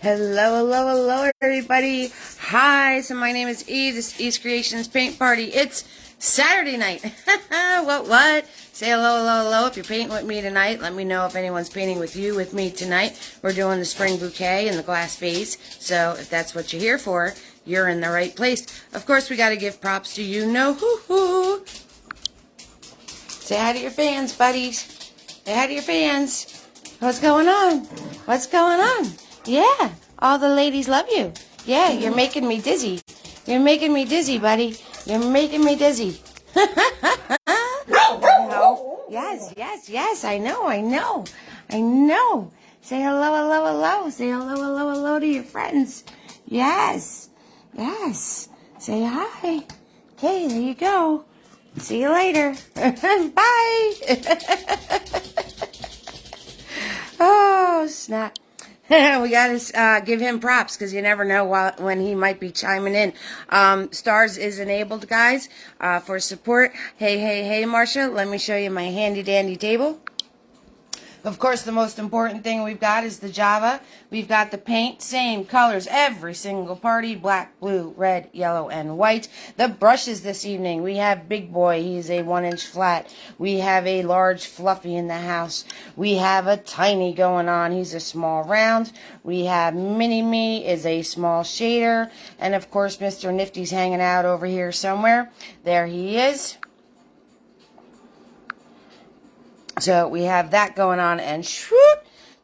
Hello, hello, hello, everybody. Hi, so my name is E. This is E's Creations Paint Party. It's Saturday night. What? Say hello, hello, hello. If you're painting with me tonight, let me know if anyone's painting with me tonight. We're doing the spring bouquet in the glass vase. So if that's what you're here for, you're in the right place. Of course, we got to give props to you know who. Say hi to your fans, buddies. Say hi to your fans. What's going on? What's going on? Yeah, all the ladies love you. Yeah, you're making me dizzy. You're making me dizzy, buddy. You're making me dizzy. No. Yes. I know. Say hello, hello, hello. Say hello, hello, hello to your friends. Yes. Say hi. Okay, there you go. See you later. Bye. Oh, snap. We got to give him props because you never know when he might be chiming in. Stars is enabled, guys, for support. Hey, Marsha, let me show you my handy-dandy table. Of course, the most important thing we've got is the Java. We've got the paint, same colors, every single party, black, blue, red, yellow, and white. The brushes this evening, we have Big Boy, he's a 1-inch flat. We have a large fluffy in the house. We have a tiny going on, he's a small round. We have Mini Me is a small shader. And of course, Mr. Nifty's hanging out over here somewhere. There he is. So we have that going on, and shoot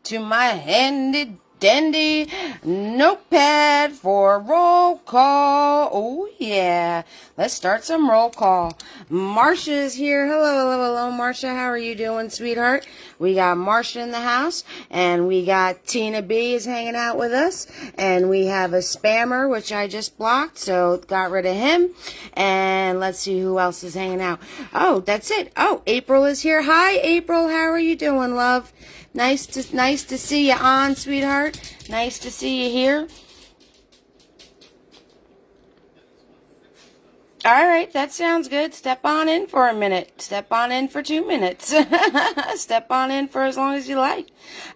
to my handy dandy notepad for roll call. Oh yeah, let's start some roll call. Marsha's here. Hello, Marsha. How are you doing, sweetheart? We got Marsha in the house, and we got Tina B is hanging out with us, and we have a spammer, which I just blocked, so got rid of him. And let's see who else is hanging out. Oh, that's it. Oh, April is here. Hi, April. How are you doing, love? Nice to see you on, sweetheart. Nice to see you here. All right, that sounds good. Step on in for a minute. Step on in for 2 minutes. Step on in for as long as you like.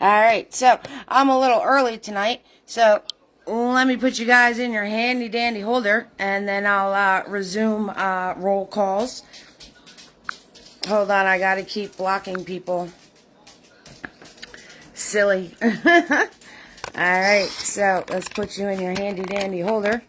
All right, so I'm a little early tonight, so let me put you guys in your handy dandy holder, and then I'll resume roll calls. Hold on, I gotta keep blocking people. Silly. All right, so let's put you in your handy dandy holder.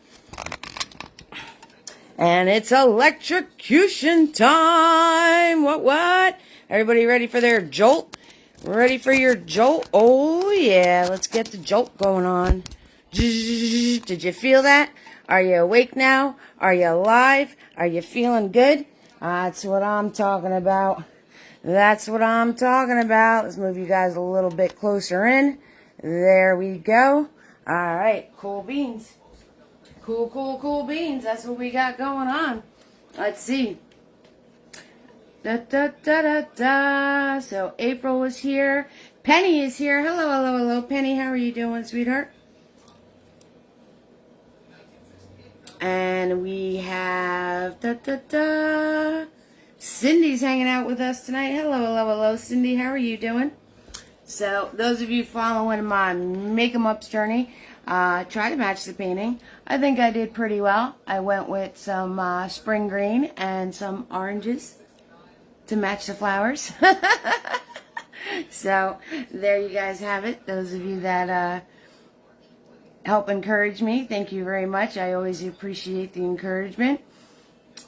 And it's electrocution time. What? Everybody ready for their jolt? Ready for your jolt? Oh, yeah. Let's get the jolt going on. Did you feel that? Are you awake now? Are you alive? Are you feeling good? That's what I'm talking about. That's what I'm talking about. Let's move you guys a little bit closer in. There we go. All right. Cool beans. Cool beans. That's what we got going on. Let's see. So April is here. Penny is here. Hello, Penny. How are you doing, sweetheart? And we have Cindy's hanging out with us tonight. Hello, Cindy. How are you doing? So those of you following my make 'em ups journey, try to match the painting. I think I did pretty well. I went with some spring green and some oranges to match the flowers. So there you guys have it. Those of you that help encourage me, thank you very much. I always appreciate the encouragement.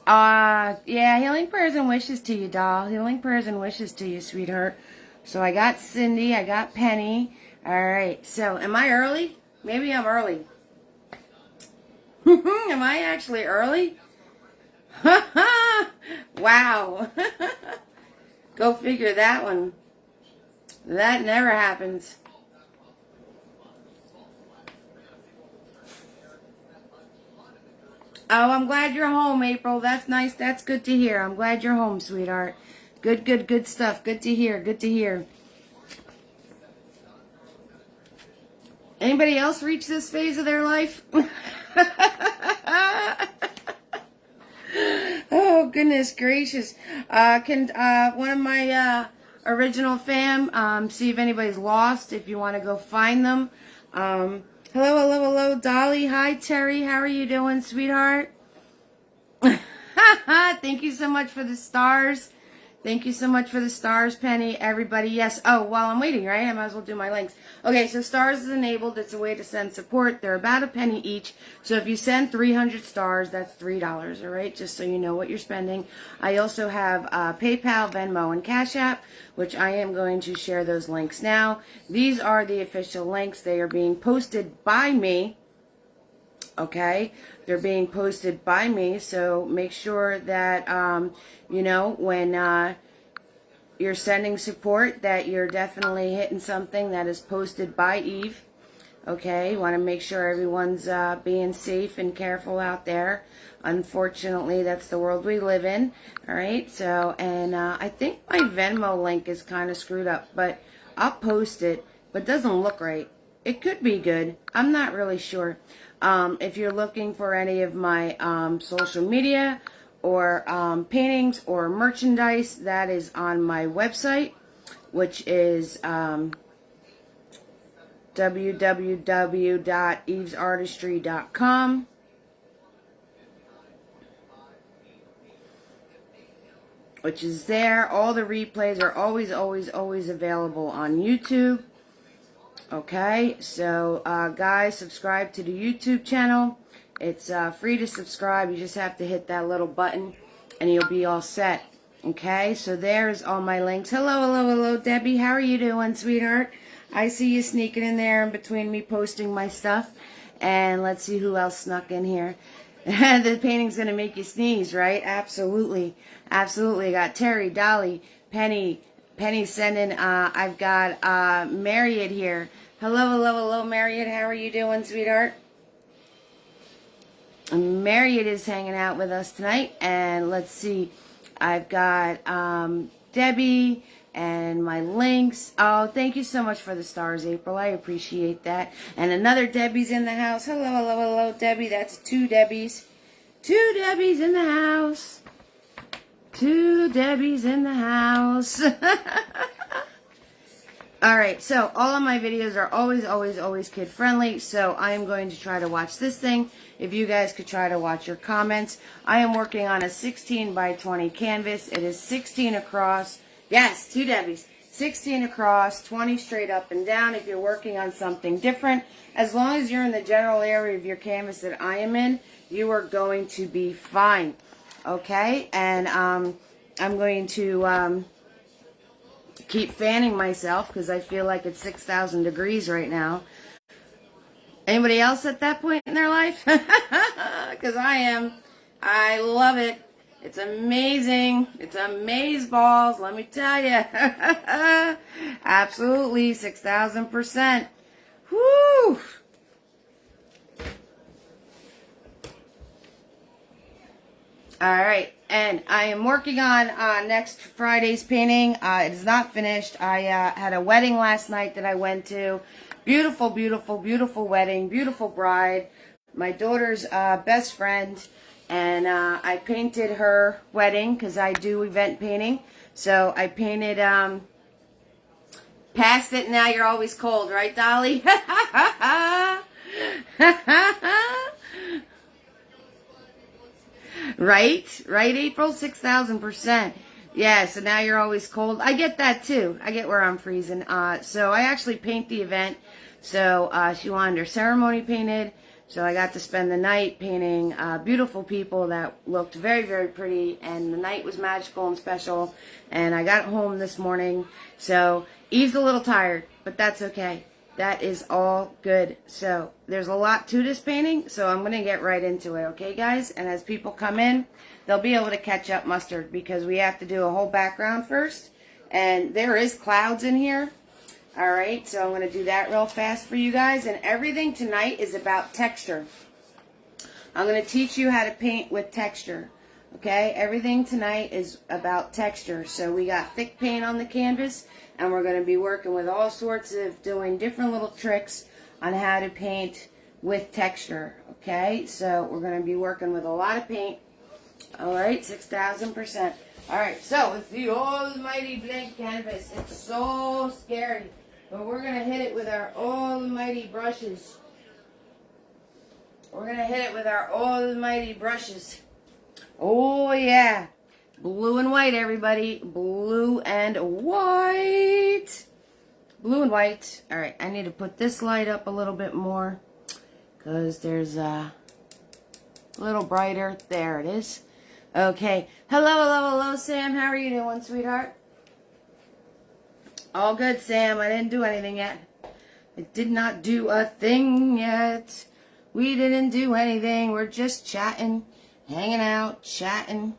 Yeah, healing prayers and wishes to you, doll. Healing prayers and wishes to you, sweetheart. So I got Cindy, I got Penny. All right, so am I early? Maybe I'm early. Am I actually early? Wow. Go figure that one. That never happens. Oh, I'm glad you're home, April. That's nice. That's good to hear. I'm glad you're home, sweetheart. Good stuff. Good to hear. Anybody else reach this phase of their life? Oh, goodness gracious. Can one of my original fam see if anybody's lost, if you want to go find them. Hello, hello, hello, Dolly. Hi, Terry. How are you doing, sweetheart? Thank you so much for the stars. Thank you so much for the stars, Penny. Everybody, yes. Oh, while I'm waiting, right? I might as well do my links. Okay, so stars is enabled. It's a way to send support. They're about a penny each. So if you send 300 stars, that's $3, all right? Just so you know what you're spending. I also have PayPal, Venmo, and Cash App, which I am going to share those links now. These are the official links. They are being posted by me. Okay, they're being posted by me, so make sure that you know, when you're sending support, that you're definitely hitting something that is posted by Eve. Okay, you want to make sure everyone's being safe and careful out there. Unfortunately, that's the world we live in. All right, so, and I think my Venmo link is kind of screwed up, but I'll post it, but it doesn't look right. It could be good. I'm not really sure. If you're looking for any of my social media or paintings or merchandise, that is on my website, which is www.evesartistry.com. Which is there. All the replays are always, always, always available on YouTube. Okay, so guys, subscribe to the YouTube channel. It's free to subscribe. You just have to hit that little button and you'll be all set. Okay, so there's all my links. Hello, hello, hello, Debbie. How are you doing, sweetheart? I see you sneaking in there in between me posting my stuff. And let's see who else snuck in here. The painting's going to make you sneeze, right? Absolutely. Absolutely. I got Terry, Dolly, Penny sending, I've got Marriott here. Hello, hello, hello, Marriott. How are you doing, sweetheart? Marriott is hanging out with us tonight. And let's see. I've got Debbie and my links. Oh, thank you so much for the stars, April. I appreciate that. And another Debbie's in the house. Hello, hello, hello, Debbie. That's two Debbies. Two Debbies in the house. Two Debbies in the house. Alright, so all of my videos are always, always, always kid friendly. So I am going to try to watch this thing. If you guys could try to watch your comments. I am working on a 16 by 20 canvas. It is 16 across. Yes, two Debbies. 16 across, 20 straight up and down. If you're working on something different, as long as you're in the general area of your canvas that I am in, you are going to be fine. Okay, and I'm going to keep fanning myself because I feel like it's 6,000 degrees right now. Anybody else at that point in their life? Because I am. I love it. It's amazing. It's amazeballs, let me tell you. Absolutely, 6,000%. Whoo! Alright, and I am working on next Friday's painting. It is not finished. I had a wedding last night that I went to. Beautiful, beautiful, beautiful wedding. Beautiful bride. My daughter's best friend. And I painted her wedding because I do event painting. So I painted, past it, now you're always cold, right, Dolly? Right, April? 6,000%. Yeah, so now you're always cold. I get that too. I get where I'm freezing. So I actually paint the event. So she wanted her ceremony painted. So I got to spend the night painting beautiful people that looked very, very pretty. And the night was magical and special. And I got home this morning. So Eve's a little tired, but that's okay. That is all good. So there's a lot to this painting, so I'm going to get right into it, okay, guys? And as people come in, they'll be able to catch up mustard because we have to do a whole background first. And there is clouds in here. All right, so I'm going to do that real fast for you guys. And everything tonight is about texture. I'm going to teach you how to paint with texture. Okay, everything tonight is about texture. So we got thick paint on the canvas, and we're going to be working with all sorts of doing different little tricks on how to paint with texture. Okay, so we're going to be working with a lot of paint. All right, 6,000%. All right, so it's the almighty blank canvas. It's so scary, but we're going to hit it with our almighty brushes. We're going to hit it with our almighty brushes. Oh, yeah. Blue and white, everybody. Blue and white. Blue and white. All right, I need to put this light up a little bit more because there's a little brighter. There it is. Okay. Hello, hello, hello, Sam. How are you doing, sweetheart? All good, Sam. I didn't do anything yet. I did not do a thing yet. We didn't do anything. We're just chatting, hanging out, chatting,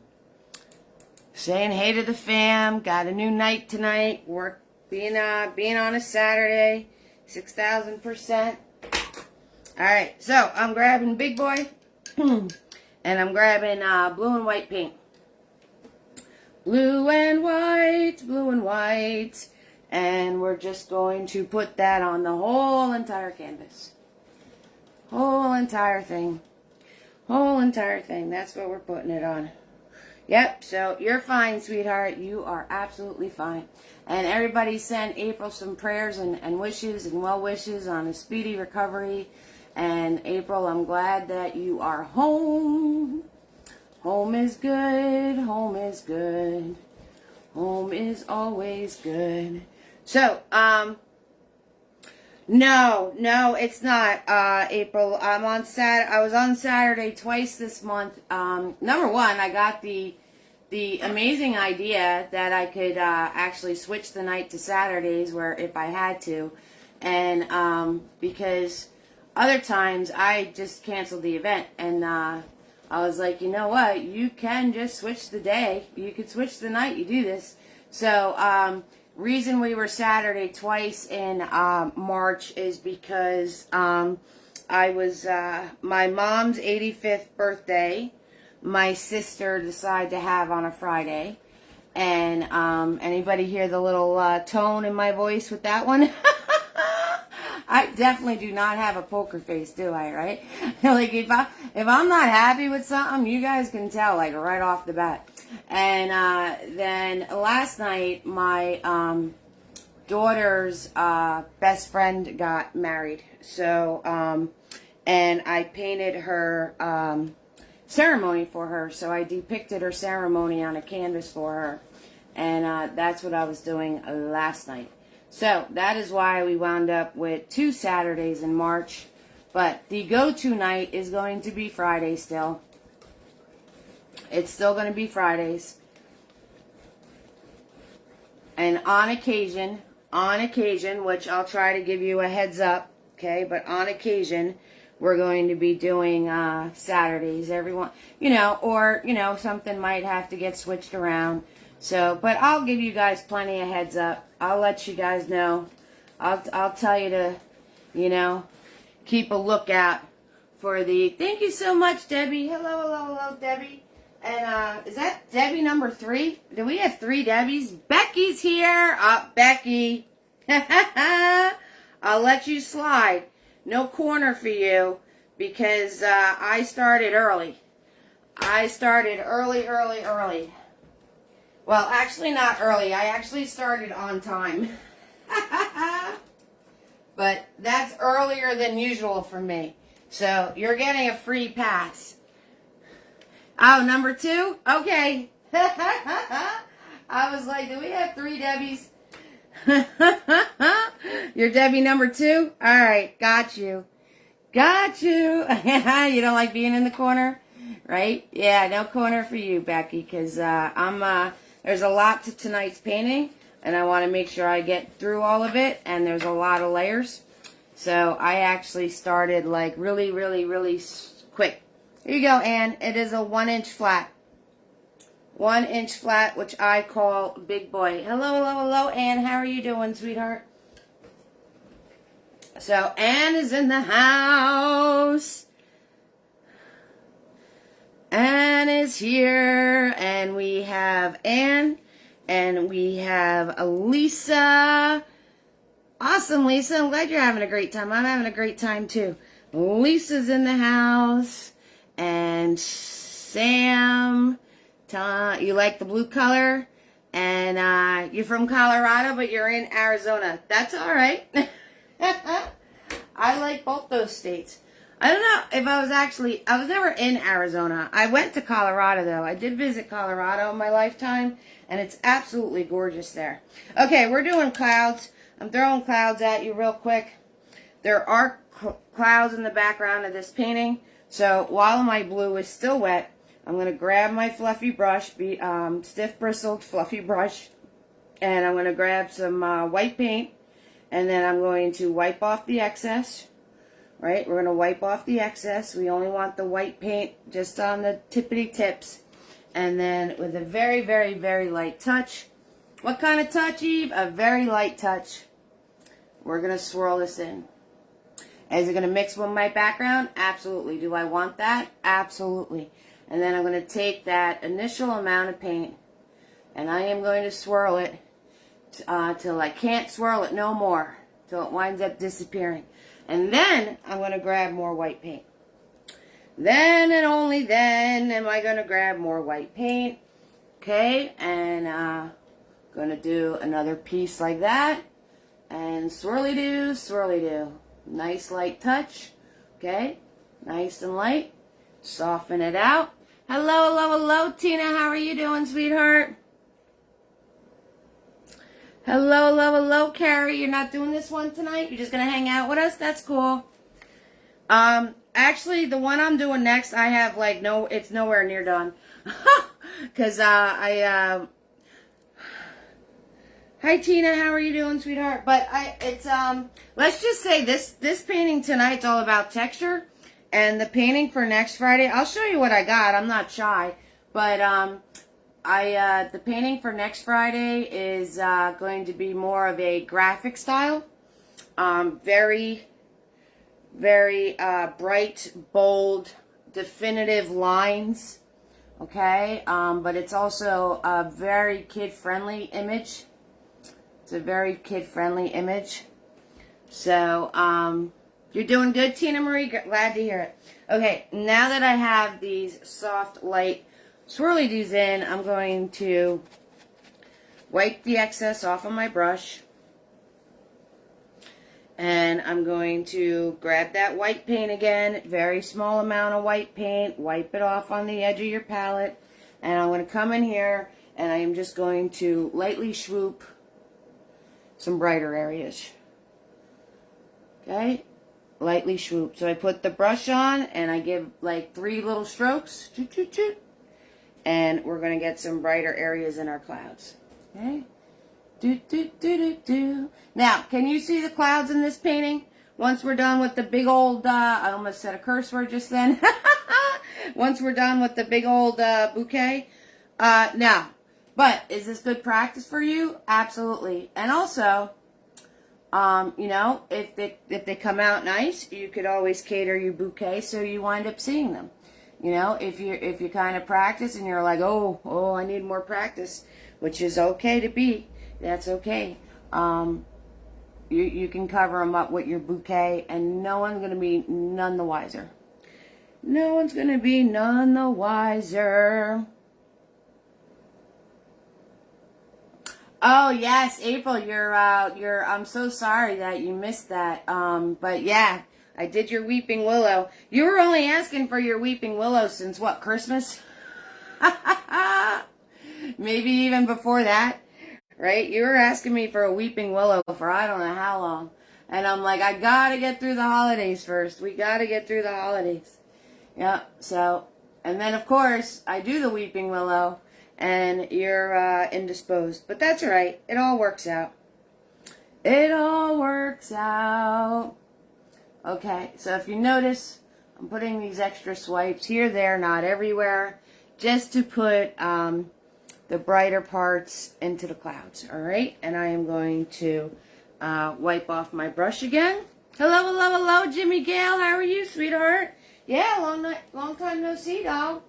saying hey to the fam. Got a new night tonight. Work being on a Saturday, 6,000%. All right, so I'm grabbing Big Boy, and I'm grabbing blue and white paint. Blue and white, blue and white. And we're just going to put that on the whole entire canvas. Whole entire thing. Whole entire thing. That's what we're putting it on. Yep, so you're fine, sweetheart. You are absolutely fine. And everybody send April some prayers and wishes and well wishes on a speedy recovery. And April, I'm glad that you are home. Home is good. Home is good. Home is always good. So, no, it's not, April. I was on Saturday twice this month. Number one, I got the amazing idea that I could, actually switch the night to Saturdays where if I had to. And, because other times I just canceled the event and, I was like, you know what? You can just switch the day. You could switch the night. You do this. So, reason we were Saturday twice in March is because I was my mom's 85th birthday. My sister decided to have on a Friday, and anybody hear the little tone in my voice with that one? I definitely do not have a poker face, do I? Right? Like if I'm not happy with something, you guys can tell like right off the bat. And then last night, my daughter's best friend got married. So, and I painted her ceremony for her. So I depicted her ceremony on a canvas for her. And that's what I was doing last night. So that is why we wound up with 2 Saturdays in March. But the go-to night is going to be Friday still. It's still going to be Fridays. And on occasion, which I'll try to give you a heads up, okay, but on occasion, we're going to be doing Saturdays. Everyone, or, something might have to get switched around. So, but I'll give you guys plenty of heads up. I'll let you guys know. I'll tell you to, keep a lookout for the, thank you so much, Debbie. Hello, Debbie. And, is that Debbie number 3? Do we have 3 Debbies? Becky's here. Becky. I'll let you slide. No corner for you because, I started early. I started early. Well, actually not early. I actually started on time. But that's earlier than usual for me. So, you're getting a free pass. Oh, number 2? Okay. I was like, do we have 3 Debbies? You're Debbie number 2? All right, got you. You don't like being in the corner, right? Yeah, no corner for you, Becky, because there's a lot to tonight's painting, and I want to make sure I get through all of it, and there's a lot of layers. So I actually started like really quick. Here you go, Ann. It is a 1-inch flat. 1-inch flat, which I call Big Boy. Hello, Ann. How are you doing, sweetheart? So, Ann is in the house. Ann is here. And we have Ann. And we have Lisa. Awesome, Lisa. I'm glad you're having a great time. I'm having a great time, too. Lisa's in the house. And Sam, you like the blue color, and you're from Colorado, but you're in Arizona. That's all right. I like both those states. I don't know if I was never in Arizona. I went to Colorado though. I did visit Colorado in my lifetime, and it's absolutely gorgeous there. Okay, we're doing clouds. I'm throwing clouds at you real quick. There are clouds in the background of this painting, so while my blue is still wet, I'm going to grab my fluffy brush, stiff bristled fluffy brush, and I'm going to grab some white paint, and then I'm going to wipe off the excess. Right, we're going to wipe off the excess. We only want the white paint just on the tippity tips. And then with a very, very, very light touch. What kind of touch, Eve? A very light touch. We're going to swirl this in. Is it going to mix with my background? Absolutely. Do I want that? Absolutely. And then I'm going to take that initial amount of paint and I am going to swirl it till I can't swirl it no more. Till it winds up disappearing. And then I'm going to grab more white paint. Then and only then am I going to grab more white paint. Okay, and going to do another piece like that. And swirly-do, swirly-do. Nice light touch. Okay, nice and light. Soften it out. Hello, hello, hello, Tina. How are you doing, sweetheart? Hello, hello, hello, Carrie. You're not doing this one tonight? You're just going to hang out with us? That's cool. Actually, the one I'm doing next, I have, like, it's nowhere near done. Because, hi, Tina. How are you doing, sweetheart? But, let's just say this painting tonight's all about texture. And the painting for next Friday, I'll show you what I got. I'm not shy. But, the painting for next Friday is going to be more of a graphic style. Very, very bright, bold, definitive lines. Okay? But it's also a very kid-friendly image. It's a very kid-friendly image. So, you're doing good, Tina Marie? Glad to hear it. Okay, now that I have these soft, light swirly-doos in, I'm going to wipe the excess off of my brush. And I'm going to grab that white paint again, very small amount of white paint, wipe it off on the edge of your palette. And I'm going to come in here and I am just going to lightly swoop some brighter areas. Okay? Lightly swoop. So I put the brush on and I give like 3 little strokes. Choot, choot, choot. And we're going to get some brighter areas in our clouds. Okay? Do, do, do, do, do. Now, can you see the clouds in this painting? Once we're done with the big old, I almost said a curse word just then. Once we're done with the big old bouquet. Now, but is this good practice for you? Absolutely. And also, you know, if they come out nice, you could always cater your bouquet so you wind up seeing them. You know, if you kind of practice and you're like, oh, I need more practice, which is okay to be. That's okay. You can cover them up with your bouquet, and no one's going to be none the wiser. No one's going to be none the wiser. Oh yes, April, I'm so sorry that you missed that. But yeah. I did your weeping willow. You were only asking for your weeping willow since what, Christmas? Maybe even before that, right? You were asking me for a weeping willow for I don't know how long. And I'm like, I gotta get through the holidays first. We gotta get through the holidays. Yeah, so, and then of course, I do the weeping willow and you're indisposed. But that's all right. It all works out. It all works out. Okay, so if you notice, I'm putting these extra swipes here, there, not everywhere, just to put the brighter parts into the clouds, all right? And I am going to wipe off my brush again. Hello, hello, hello, Jimmy Gale. How are you, sweetheart? Yeah, long time no see, doll.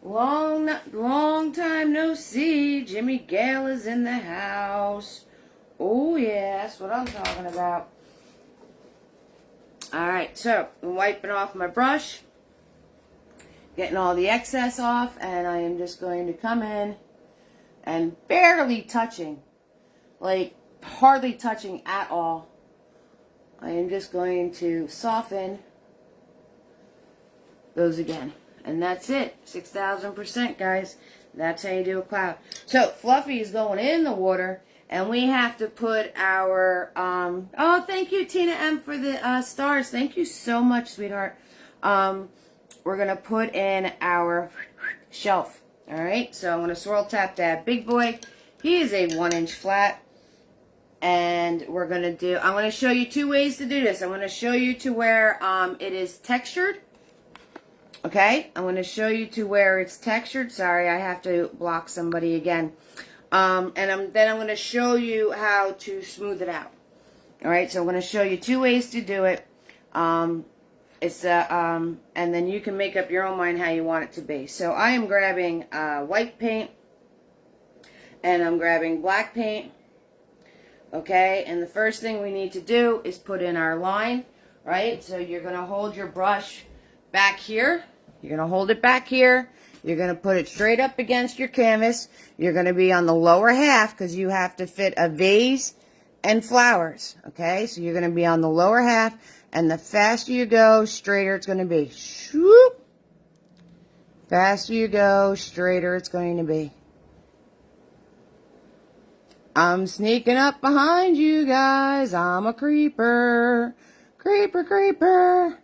Long time no see. Jimmy Gale is in the house. Oh, yeah, that's what I'm talking about. Alright, so I'm wiping off my brush, getting all the excess off, and I am just going to come in and barely touching, like hardly touching at all. I am just going to soften goes again. And that's it. 6,000%, guys. That's how you do a cloud. So, Fluffy is going in the water, and we have to put our, oh, thank you, Tina M, for the stars. Thank you so much, sweetheart. We're going to put in our shelf. All right, so I'm going to swirl tap that big boy. He is a 1-inch flat. And we're going to do, I'm going to show you 2 ways to do this. I'm going to show you to where it is textured. Okay, I'm going to show you to where it's textured. Sorry, I have to block somebody again. And then I'm going to show you how to smooth it out. All right, so I'm going to show you 2 ways to do it. And then you can make up your own mind how you want it to be. So I am grabbing white paint, and I'm grabbing black paint. Okay, and the first thing we need to do is put in our line, right? So you're going to hold your brush back here. You're going to hold it back here. You're going to put it straight up against your canvas. You're going to be on the lower half because you have to fit a vase and flowers. Okay, so you're going to be on the lower half, and the faster you go, straighter it's going to be. Shoop. Faster you go, straighter it's going to be. I'm sneaking up behind you guys. I'm a creeper. Creeper, creeper.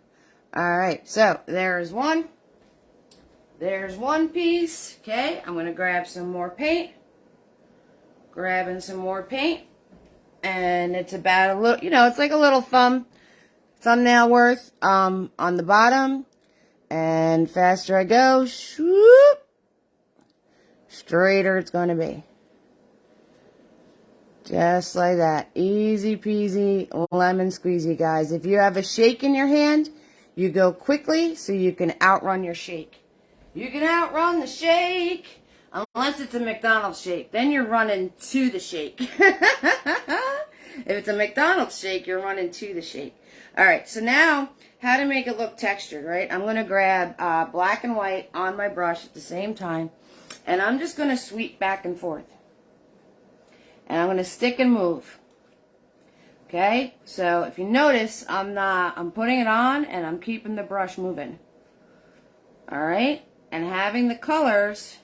Alright, so there's one. There's one piece. Okay, I'm going to grab some more paint. Grabbing some more paint. And it's about a little, it's like a little thumbnail worth on the bottom. And faster I go, swoop, straighter it's going to be. Just like that. Easy peasy, lemon squeezy, guys. If you have a shake in your hand, you go quickly so you can outrun your shake. You can outrun the shake. Unless it's a McDonald's shake. Then you're running to the shake. If it's a McDonald's shake, you're running to the shake. Alright, so now, how to make it look textured, right? I'm going to grab black and white on my brush at the same time. And I'm just going to sweep back and forth. And I'm going to stick and move. Okay? So if you notice, I'm putting it on and I'm keeping the brush moving. Alright? And having the colors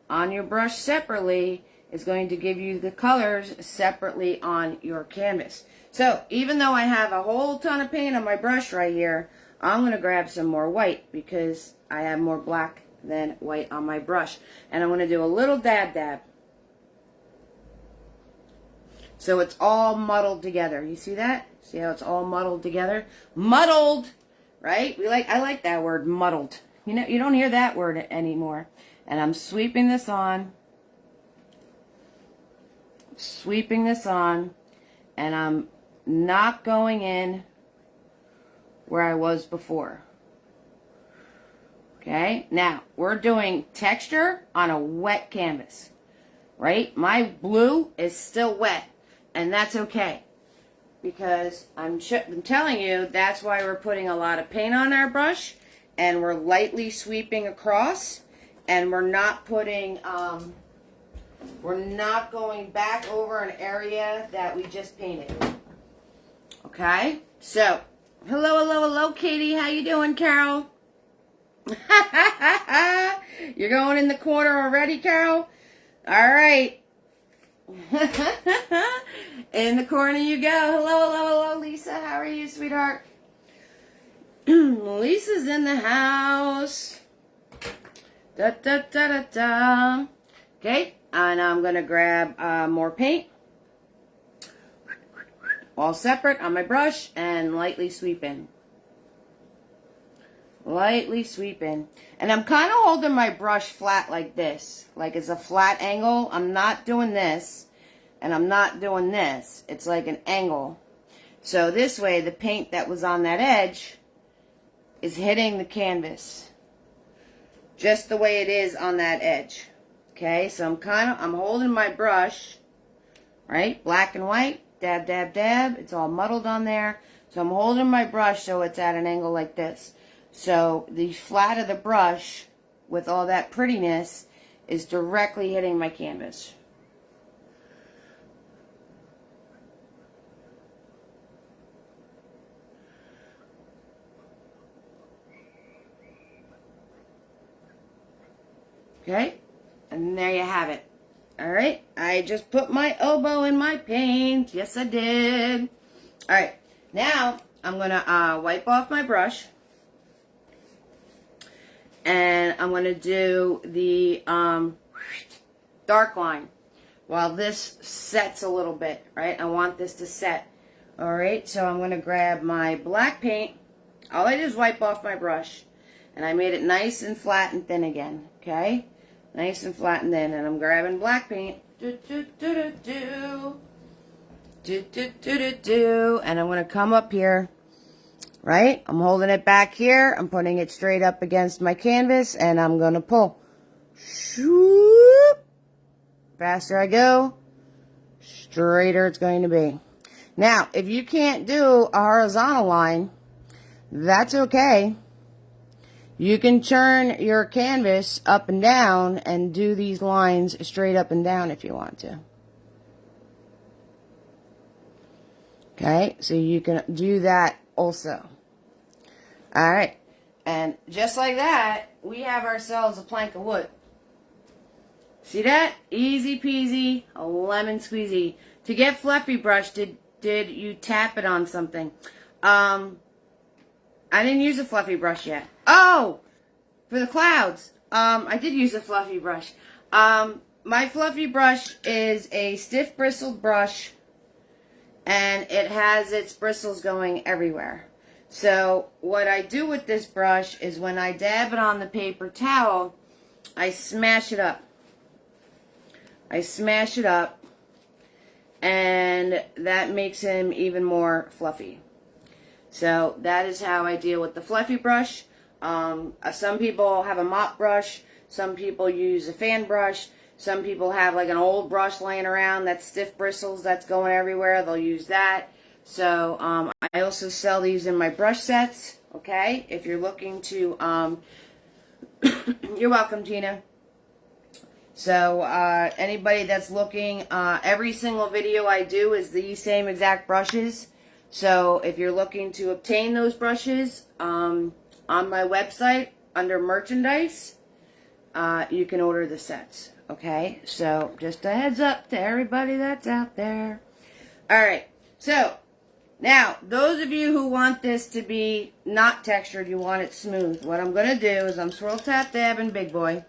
on your brush separately is going to give you the colors separately on your canvas. So even though I have a whole ton of paint on my brush right here, I'm going to grab some more white because I have more black than white on my brush. And I'm going to do a little dab dab. So it's all muddled together. You see that? See how it's all muddled together? Muddled, right? I like that word, muddled. You don't hear that word anymore. And I'm sweeping this on. Sweeping this on. And I'm not going in where I was before. Okay? Now, we're doing texture on a wet canvas. Right? My blue is still wet. And that's okay, because I'm telling you, that's why we're putting a lot of paint on our brush, and we're lightly sweeping across, and we're not putting, we're not going back over an area that we just painted. Okay? So, hello, Katie. How you doing, Carol? You're going in the corner already, Carol? All right. In the corner you go. Hello, Lisa. How are you, sweetheart? Lisa's in the house. Da da da da da. Okay, and I'm gonna grab more paint, all separate on my brush, and lightly sweep in. Lightly sweep in. And I'm kind of holding my brush flat like this. Like it's a flat angle. I'm not doing this. And I'm not doing this. It's like an angle. So this way, the paint that was on that edge is hitting the canvas. Just the way it is on that edge. Okay, so I'm holding my brush, right? Black and white. Dab, dab, dab. It's all muddled on there. So I'm holding my brush so it's at an angle like this. So the flat of the brush with all that prettiness is directly hitting my canvas. Okay? And there you have it. All right? I just put my elbow in my paint. Yes, I did. All right. Now, I'm going to wipe off my brush. And I'm going to do the dark line while this sets a little bit, right? I want this to set. All right, so I'm going to grab my black paint. All I did is wipe off my brush. And I made it nice and flat and thin again, okay? Nice and flat and thin. And I'm grabbing black paint. And I'm going to come up here. Right? I'm holding it back here. I'm putting it straight up against my canvas, and I'm going to pull. Shoop. Faster I go, straighter it's going to be. Now, if you can't do a horizontal line, that's okay. You can turn your canvas up and down and do these lines straight up and down if you want to. Okay? So you can do that also. All right, and just like that, we have ourselves a plank of wood. See that? Easy peasy, a lemon squeezy. To get fluffy brush, did you tap it on something? I didn't use a fluffy brush yet. Oh, for the clouds. I did use a fluffy brush. My fluffy brush is a stiff bristled brush, and it has its bristles going everywhere. So what I do with this brush is when I dab it on the paper towel, I smash it up. I smash it up, and that makes him even more fluffy. So that is how I deal with the fluffy brush. Some people have a mop brush. Some people use a fan brush. Some people have like an old brush laying around that's stiff bristles that's going everywhere. They'll use that. So, I also sell these in my brush sets, okay? If you're looking to, you're welcome, Tina. So, anybody that's looking, every single video I do is these same exact brushes. So, if you're looking to obtain those brushes, on my website, under merchandise, you can order the sets, okay? So, just a heads up to everybody that's out there. Alright, so, now, those of you who want this to be not textured, you want it smooth, what I'm going to do is I'm swirl, tap, dab, and big boy.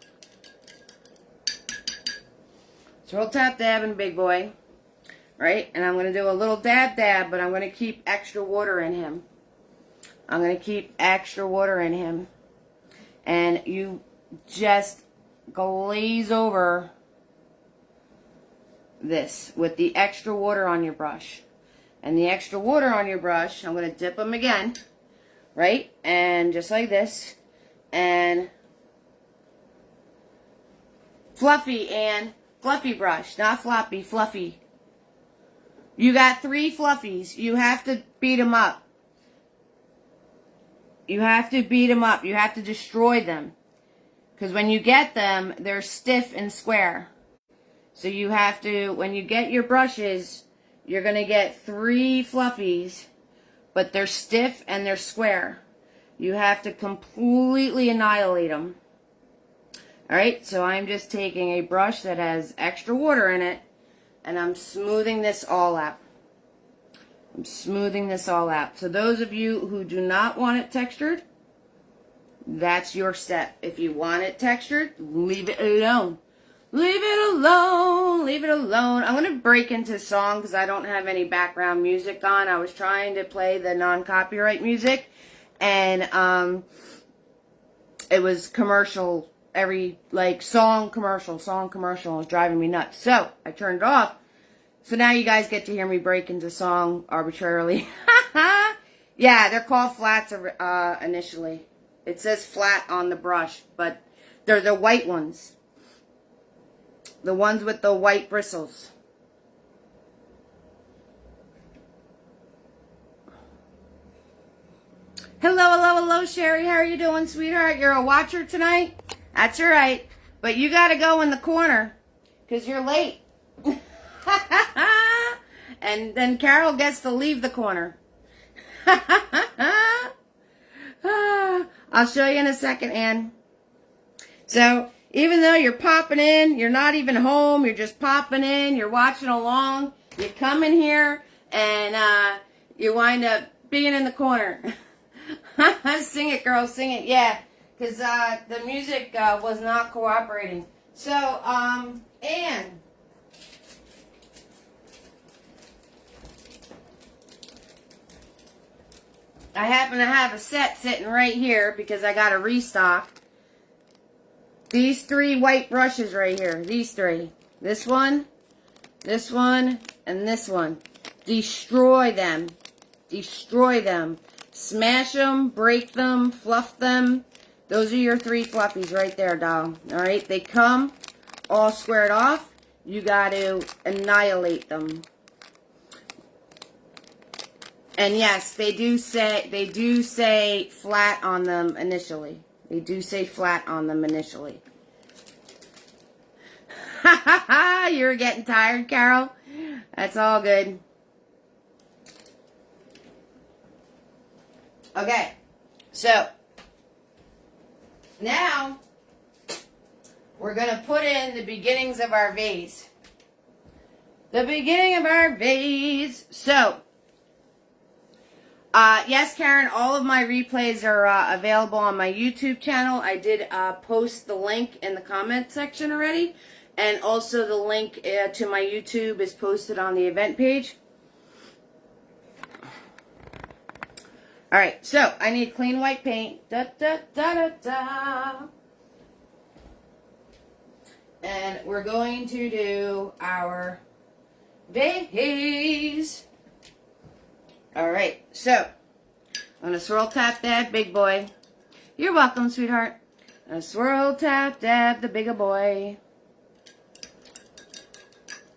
Swirl, tap, dab, and big boy. Right? And I'm going to do a little dab, dab, but I'm going to keep extra water in him. I'm going to keep extra water in him. And you just glaze over this with the extra water on your brush. And the extra water on your brush, I'm going to dip them again, right? And just like this. And fluffy and fluffy brush, not floppy, fluffy. You got 3 fluffies. You have to beat them up. You have to beat them up. You have to destroy them. Because when you get them, they're stiff and square. So you have to, when you get your brushes, you're going to get 3 fluffies, but they're stiff and they're square. You have to completely annihilate them. Alright, so I'm just taking a brush that has extra water in it, and I'm smoothing this all out. I'm smoothing this all out. So those of you who do not want it textured, that's your step. If you want it textured, leave it alone. Leave it alone. Leave it alone. I'm going to break into song because I don't have any background music on. I was trying to play the non-copyright music, and it was commercial, every, like, song commercial. It was driving me nuts. So I turned it off. So now you guys get to hear me break into song arbitrarily. Yeah, they're called flats initially. It says flat on the brush, but they're the white ones. The ones with the white bristles. Hello, Sherry. How are you doing, sweetheart? You're a watcher tonight? That's all right. But you got to go in the corner because you're late. And then Carol gets to leave the corner. I'll show you in a second, Ann. So, even though you're popping in, you're not even home, you're just popping in, you're watching along, you come in here, and you wind up being in the corner. Sing it, girl, sing it, yeah, because the music was not cooperating. So, Anne. I happen to have a set sitting right here because I got a restock. These 3 white brushes right here. These 3. This one, and this one. Destroy them. Destroy them. Smash them, break them, fluff them. Those are your 3 fluffies right there, doll. Alright, they come all squared off. You got to annihilate them. And yes, they do say flat on them initially. They do say flat on them initially. Ha ha ha! You're getting tired, Carol? That's all good. Okay, so now we're going to put in the beginnings of our vase. The beginning of our vase. So, yes, Karen, all of my replays are available on my YouTube channel. I did post the link in the comment section already. And also the link to my YouTube is posted on the event page. Alright, so I need clean white paint. Da, da, da, da, da. And we're going to do our vase. Alright, so I'm going to swirl, tap, dab, big boy. You're welcome, sweetheart. I'm going to swirl, tap, dab, the bigger boy.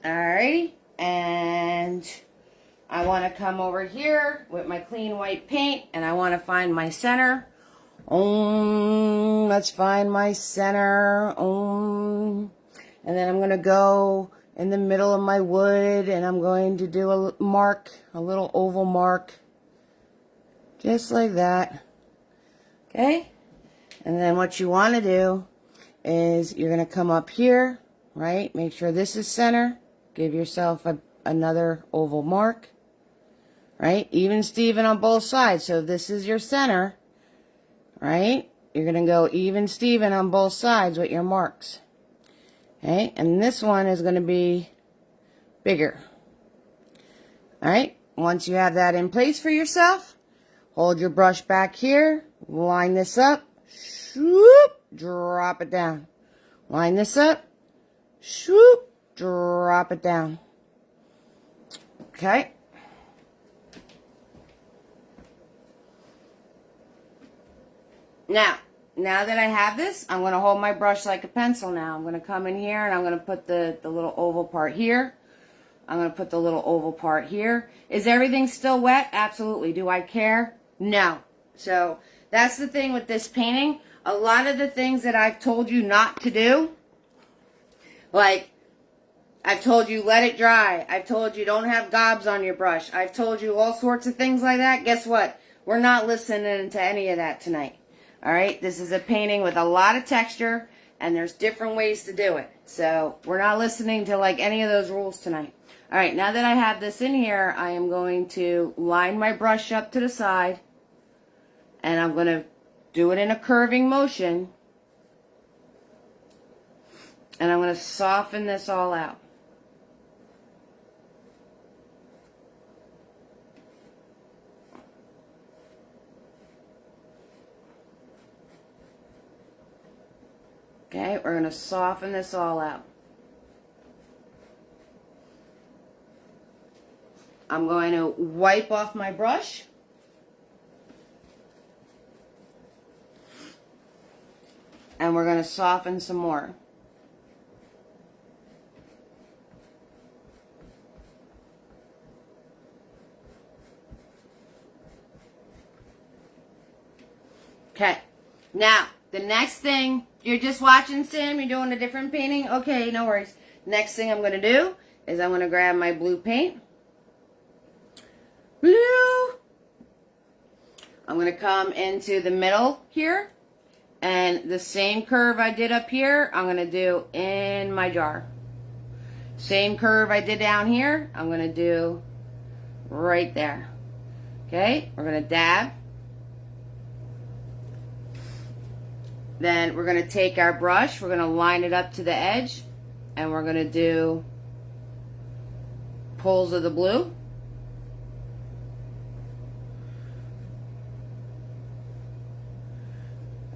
Alrighty, and I want to come over here with my clean white paint, and I want to find my center. Let's find my center. And then I'm going to go in the middle of my wood, and I'm going to do a mark, a little oval mark, just like that. Okay? And then what you want to do is you're going to come up here, right? Make sure this is center. Give yourself another oval mark, right? Even Steven on both sides. So this is your center, right? You're going to go even Steven on both sides with your marks. Okay, and this one is going to be bigger. Alright, once you have that in place for yourself, hold your brush back here, line this up, swoop, drop it down. Line this up, swoop, drop it down. Okay. Now that I have this, I'm going to hold my brush like a pencil now. I'm going to come in here and I'm going to put the little oval part here. I'm going to put the little oval part here. Is everything still wet? Absolutely. Do I care? No. So that's the thing with this painting. A lot of the things that I've told you not to do, like I've told you let it dry. I've told you don't have gobs on your brush. I've told you all sorts of things like that. Guess what? We're not listening to any of that tonight. Alright, this is a painting with a lot of texture, and there's different ways to do it. So, we're not listening to like any of those rules tonight. Alright, now that I have this in here, I am going to line my brush up to the side, and I'm going to do it in a curving motion, and I'm going to soften this all out. Okay, we're going to soften this all out. I'm going to wipe off my brush. And we're going to soften some more. Okay, now the next thing, you're just watching Sam, you're doing a different painting? Okay, no worries. Next thing I'm going to do is I'm going to grab my blue paint. Blue. I'm going to come into the middle here, And the same curve I did up here, I'm going to do in my jar. Same curve I did down here, I'm going to do right there. Okay, we're going to dab. Then we're going to take our brush, we're going to line it up to the edge, and we're going to do pulls of the blue.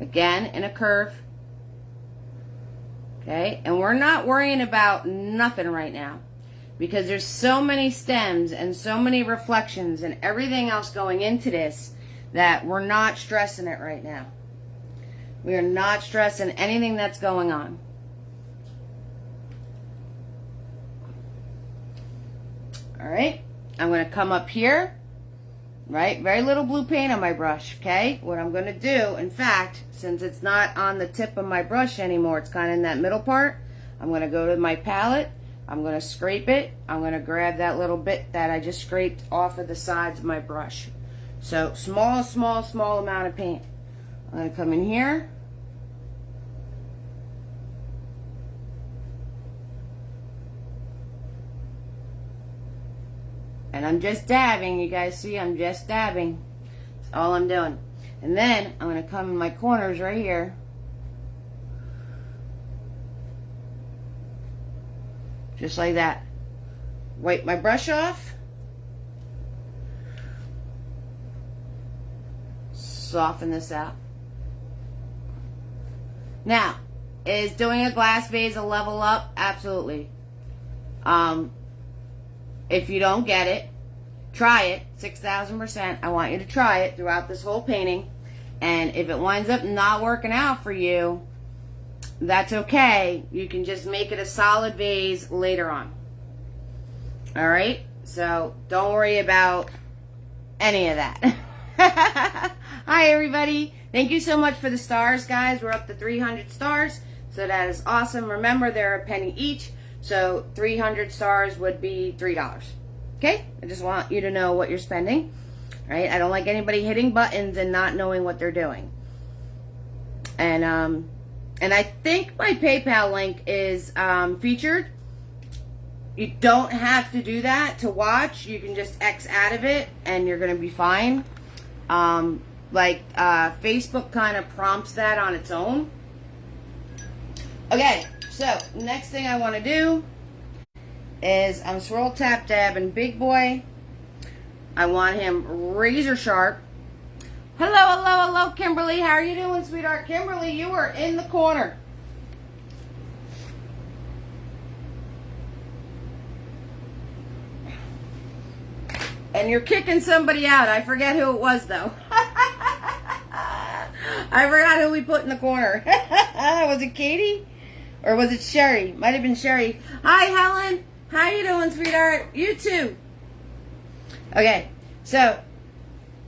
Again, in a curve. Okay, and we're not worrying about nothing right now because there's so many stems and so many reflections and everything else going into this that we're not stressing it right now. We are not stressing anything that's going on. All right, I'm going to come up here, right? Very little blue paint on my brush, okay? What I'm going to do, in fact, since it's not on the tip of my brush anymore, it's kind of in that middle part, I'm going to go to my palette, I'm going to scrape it, I'm going to grab that little bit that I just scraped off of the sides of my brush. So, small amount of paint. I'm going to come in here. And I'm just dabbing, you guys see, I'm just dabbing. That's all I'm doing. And then I'm going to come in my corners right here. Just like that. Wipe my brush off. Soften this out. Now, is doing a glass vase a level up? Absolutely. If you don't get it, try it, 6,000%. I want you to try it throughout this whole painting. And if it winds up not working out for you, that's okay. You can just make it a solid vase later on. All right? So don't worry about any of that. Hi, everybody. Thank you so much for the stars, guys. We're up to 300 stars. So that is awesome. Remember, they're a penny each. So 300 stars would be $3. Okay? I just want you to know what you're spending. Right? I don't like anybody hitting buttons and not knowing what they're doing. And I think my PayPal link is featured. You don't have to do that to watch. You can just X out of it and you're going to be fine. Facebook kind of prompts that on its own. Okay. So, next thing I want to do is I'm swirl, tap, dab, and big boy. I want him razor sharp. Hello, Kimberly. How are you doing, sweetheart? Kimberly, you are in the corner. And you're kicking somebody out. I forget who it was, though. I forgot who we put in the corner. Was it Katie? Or was it Sherry? Might have been Sherry. Hi, Helen. How you doing, sweetheart? You too. Okay, so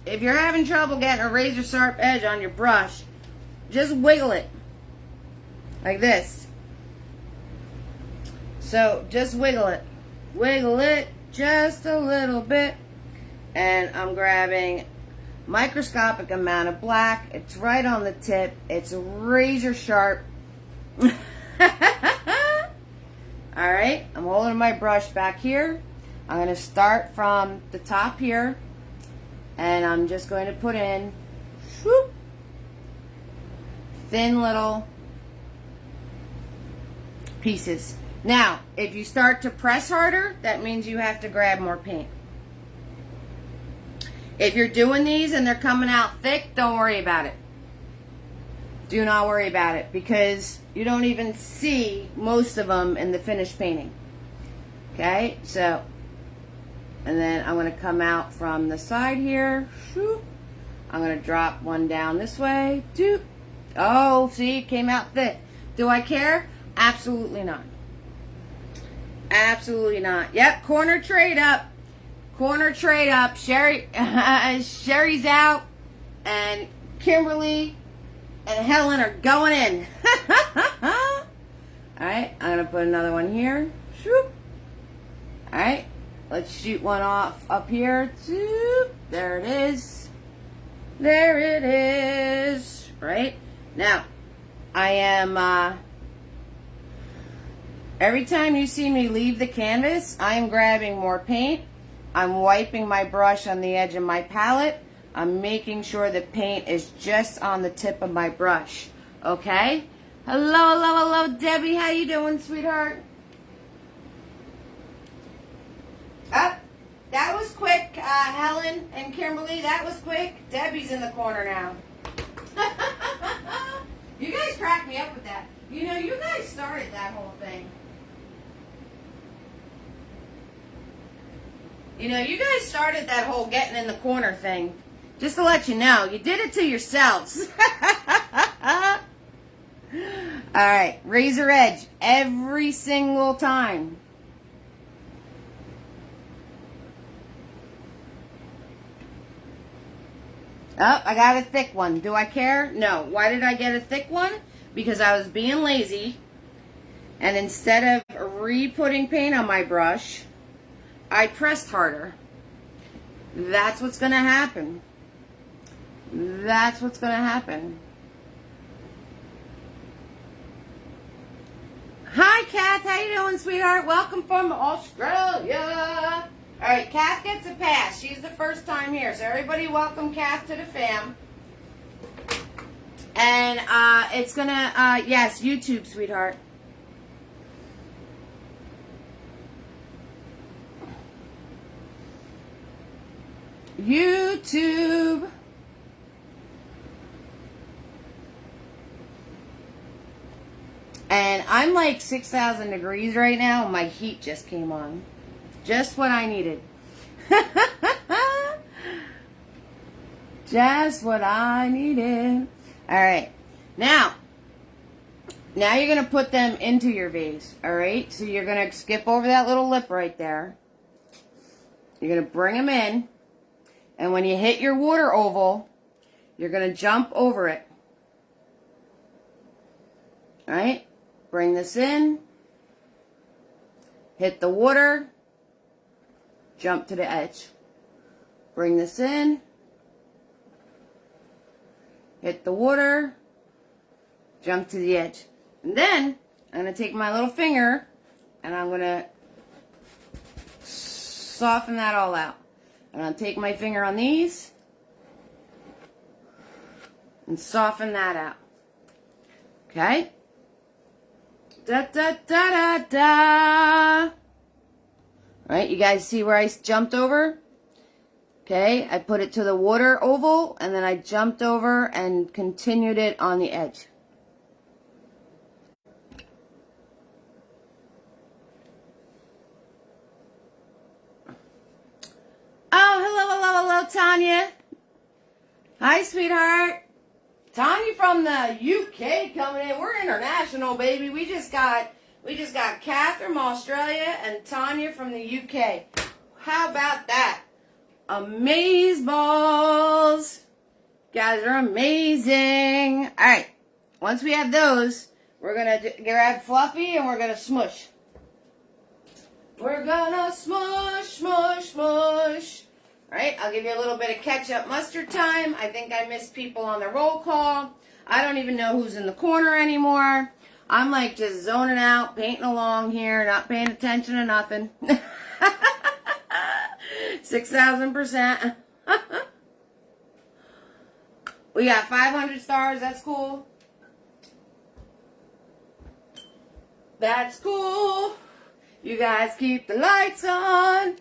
if you're having trouble getting a razor sharp edge on your brush, just wiggle it. Like this. So just wiggle it. Wiggle it just a little bit. And I'm grabbing microscopic amount of black. It's right on the tip. It's razor sharp. Alright, I'm holding my brush back here. I'm going to start from the top here. And I'm just going to put in whoop, thin little pieces. Now, if you start to press harder, that means you have to grab more paint. If you're doing these and they're coming out thick, don't worry about it. Do not worry about it because you don't even see most of them in the finished painting. Okay, so, and then I'm going to come out from the side here. I'm going to drop one down this way. Oh, see, it came out thick. Do I care? Absolutely not. Absolutely not. Yep, corner trade up. Corner trade up. Sherry's out. And Kimberly and Helen are going in. Alright, I'm going to put another one here. Alright, let's shoot one off up here. There it is. There it is. Right? Now, I am, every time you see me leave the canvas, I am grabbing more paint. I'm wiping my brush on the edge of my palette. I'm making sure the paint is just on the tip of my brush. Okay? Hello, Debbie. How you doing, sweetheart? Up. That was quick, Helen and Kimberly. That was quick. Debbie's in the corner now. You guys cracked me up with that. You know, you guys started that whole thing. You know, you guys started that whole getting in the corner thing. Just to let you know, you did it to yourselves. Alright, razor edge every single time. Oh, I got a thick one. Do I care? No. Why did I get a thick one? Because I was being lazy. And instead of re-putting paint on my brush, I pressed harder. That's what's going to happen. That's what's going to happen. Hi, Kath. How you doing, sweetheart? Welcome from Australia. All right, Kath gets a pass. She's the first time here. So everybody welcome Kath to the fam. And it's going to, yes, YouTube, sweetheart. YouTube. And I'm like 6,000 degrees right now, and my heat just came on. Just what I needed. Just what I needed. Alright. Now you're going to put them into your vase. Alright? So you're going to skip over that little lip right there. You're going to bring them in. And when you hit your water oval, you're going to jump over it. Alright? Bring this in. Hit the water. Jump to the edge. Bring this in. Hit the water. Jump to the edge. And then, I'm going to take my little finger and I'm going to soften that all out. And I'll take my finger on these and soften that out. Okay? Da da da da da. Alright, you guys see where I jumped over? Okay, I put it to the water oval and then I jumped over and continued it on the edge. Oh, hello, Tanya. Hi, sweetheart. Tanya from the UK coming in. We're international, baby. We just got Kath from Australia and Tanya from the UK. How about that? Amazeballs. Guys are amazing. All right. Once we have those, we're going to grab Fluffy and we're going to smush. We're going to smush, smush, smush. All right, I'll give you a little bit of ketchup mustard time. I think I missed people on the roll call. I don't even know who's in the corner anymore. I'm like just zoning out, painting along here, not paying attention to nothing. 6,000%. We got 500 stars. That's cool. That's cool. You guys keep the lights on.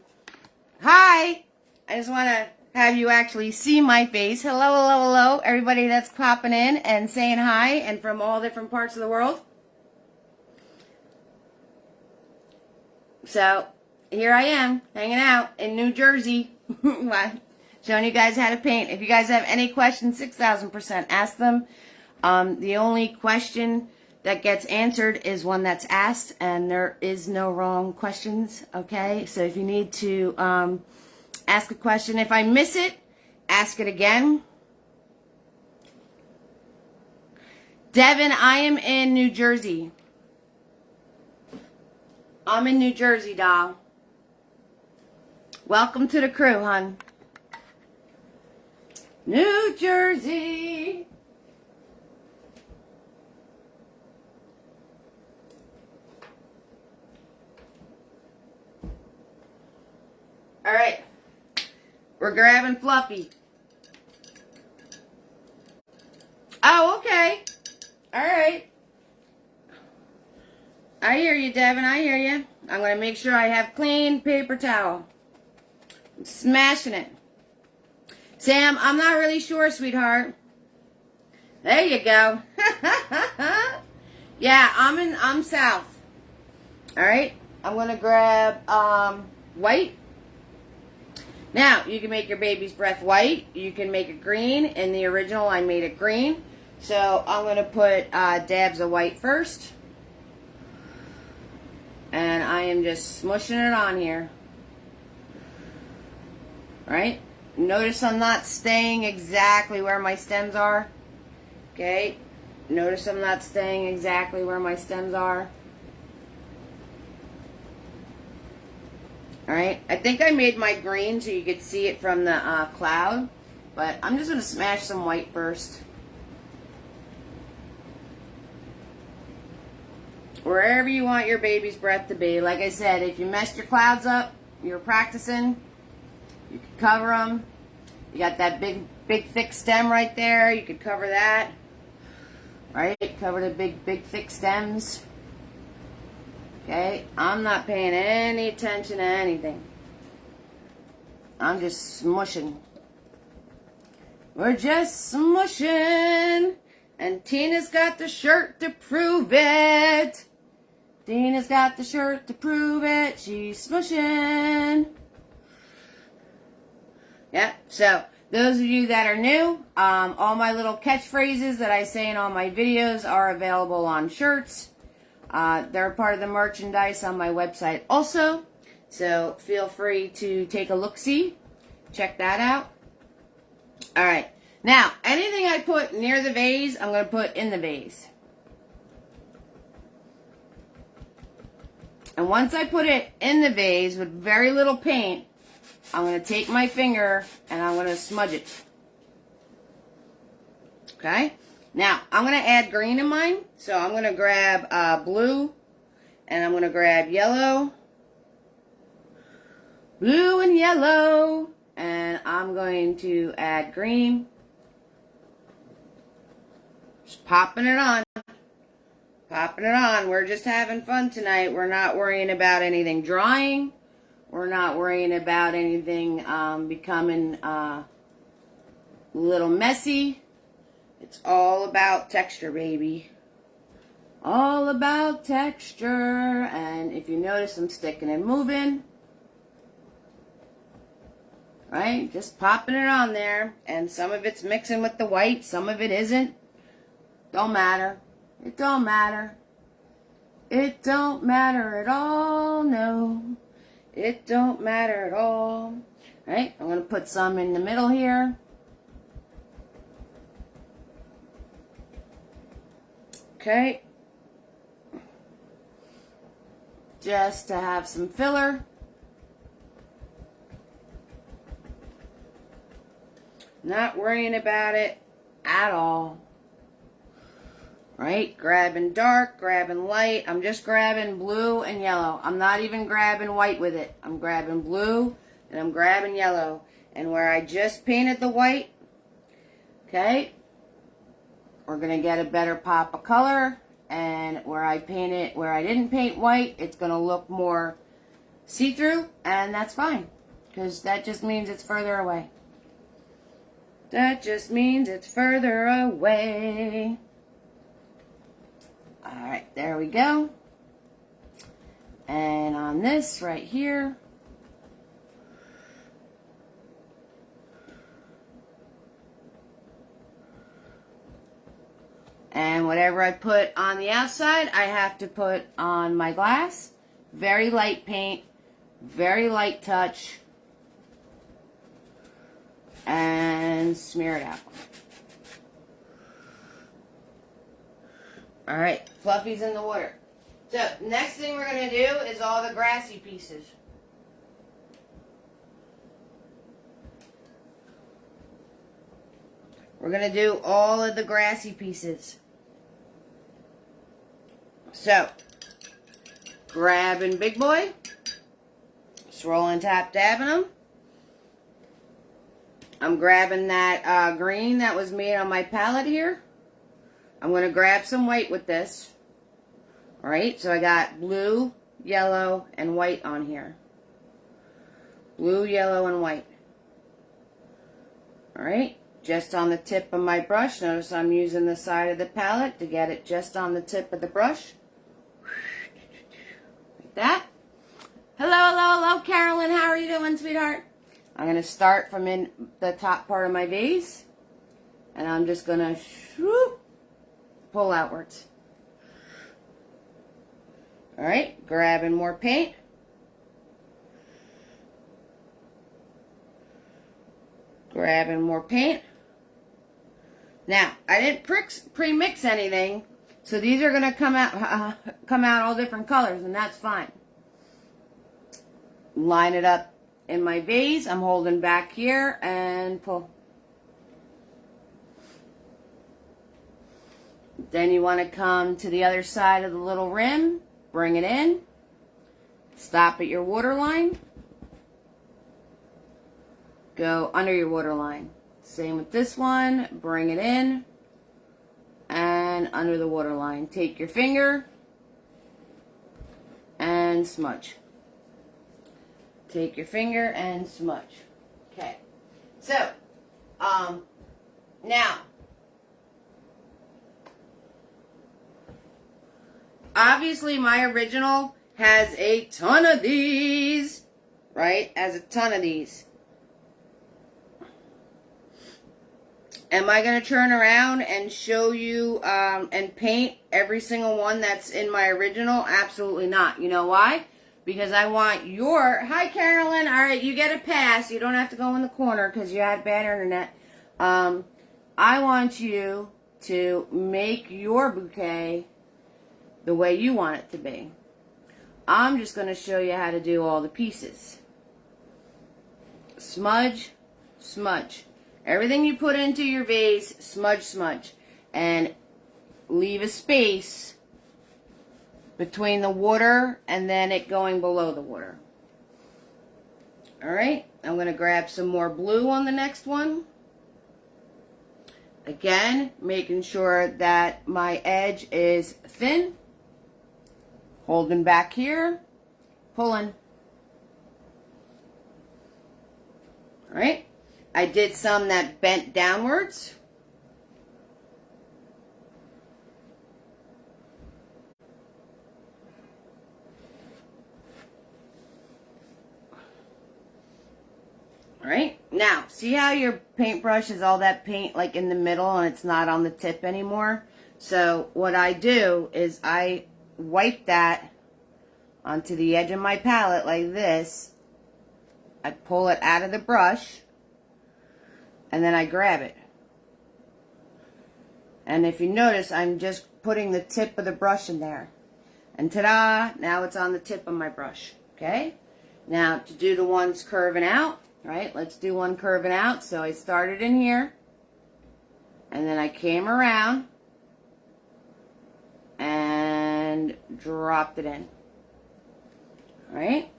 Hi. I just want to have you actually see my face. Hello, hello, hello. Everybody that's popping in and saying hi and from all different parts of the world. So, here I am, hanging out in New Jersey. Showing you guys how to paint. If you guys have any questions, 6,000%, ask them. The only question that gets answered is one that's asked, and there is no wrong questions, okay? So if you need to ask a question, if I miss it, ask it again. Devin, I am in New Jersey. I'm in New Jersey, doll. Welcome to the crew, hon. New Jersey. We're grabbing Fluffy. Oh, okay. All right. I hear you, Devin. I hear you. I'm going to make sure I have clean paper towel. I'm smashing it. Sam, I'm not really sure, sweetheart. There you go. Yeah, I'm south. All right. I'm going to grab white. Now, you can make your baby's breath white. You can make it green. In the original, I made it green. So, I'm going to put dabs of white first. And I am just smushing it on here. Right? Notice I'm not staying exactly where my stems are. Okay? Notice I'm not staying exactly where my stems are. Alright? I think I made my green so you could see it from the cloud. But I'm just going to smash some white first. Wherever you want your baby's breath to be. Like I said, if you messed your clouds up, you're practicing, you could cover them. You got that big thick stem right there. You could cover that. Right? Cover the big thick stems. Okay? I'm not paying any attention to anything. I'm just smushing. We're just smushing. And Tina's got the shirt to prove it. Tina's got the shirt to prove it. She's smushing. Yeah, so those of you that are new, all my little catchphrases that I say in all my videos are available on shirts. They're part of the merchandise on my website also. So feel free to take a look-see. Check that out. All right. Now, anything I put near the vase, I'm going to put in the vase. And once I put it in the vase with very little paint, I'm going to take my finger and I'm going to smudge it. Okay? Now, I'm going to add green in mine. So I'm going to grab blue and I'm going to grab yellow. Blue and yellow. And I'm going to add green. Just popping it on. Popping it on. We're just having fun tonight. We're not worrying about anything drying. We're not worrying about anything becoming a little messy. It's all about texture, baby. All about texture. And if you notice, I'm sticking and moving. Right? Just popping it on there. And some of it's mixing with the white. Some of it isn't. Don't matter. It don't matter. It don't matter at all, no. It don't matter at all. Right? I'm going to put some in the middle here. Okay. Just to have some filler. Not worrying about it at all. Right? Grabbing dark, grabbing light. I'm just grabbing blue and yellow. I'm not even grabbing white with it. I'm grabbing blue and I'm grabbing yellow. And where I just painted the white, okay, we're going to get a better pop of color. And where I didn't paint white, it's going to look more see-through. And that's fine. Because that just means it's further away. That just means it's further away. Alright, there we go. And on this right here, and whatever I put on the outside, I have to put on my glass. Very light paint, very light touch, and smear it out. Alright, Fluffy's in the water. So, next thing we're going to do is all the grassy pieces. We're going to do all of the grassy pieces. So, grabbing Big Boy. Swirling, tap, dabbing them. I'm grabbing that green that was made on my palette here. I'm going to grab some white with this. Alright, so I got blue, yellow, and white on here. Blue, yellow, and white. Alright, just on the tip of my brush. Notice I'm using the side of the palette to get it just on the tip of the brush. Like that. Hello, hello, hello, Carolyn. How are you doing, sweetheart? I'm going to start from in the top part of my vase. And I'm just going to pull outwards. Alright, grabbing more paint. Grabbing more paint. Now, I didn't pre-mix anything, so these are going to come out all different colors, and that's fine. Line it up in my vase. I'm holding back here and pull. Then you want to come to the other side of the little rim, bring it in, stop at your water line, go under your water line. Same with this one, bring it in, and under the water line. Take your finger and smudge. Take your finger and smudge. Okay, so, now, obviously, my original has a ton of these, right? Has a ton of these. Am I going to turn around and show you and paint every single one that's in my original? Absolutely not. You know why? Because I want your... Hi, Carolyn. All right, you get a pass. You don't have to go in the corner because you had bad internet. I want you to make your bouquet the way you want it to be. I'm just going to show you how to do all the pieces. Smudge, smudge. Everything you put into your vase, smudge, smudge. And leave a space between the water and then it going below the water. Alright, I'm going to grab some more blue on the next one. Again, making sure that my edge is thin. Holding back here, pulling. Alright, I did some that bent downwards. Alright, now, see how your paintbrush is all that paint like in the middle and it's not on the tip anymore? So what I do is I wipe that onto the edge of my palette like this. I pull it out of the brush and then I grab it. And if you notice, I'm just putting the tip of the brush in there. And ta-da, now it's on the tip of my brush. Okay? Now to do the ones curving out, right? Let's do one curving out. So I started in here and then I came around and dropped it in. Right?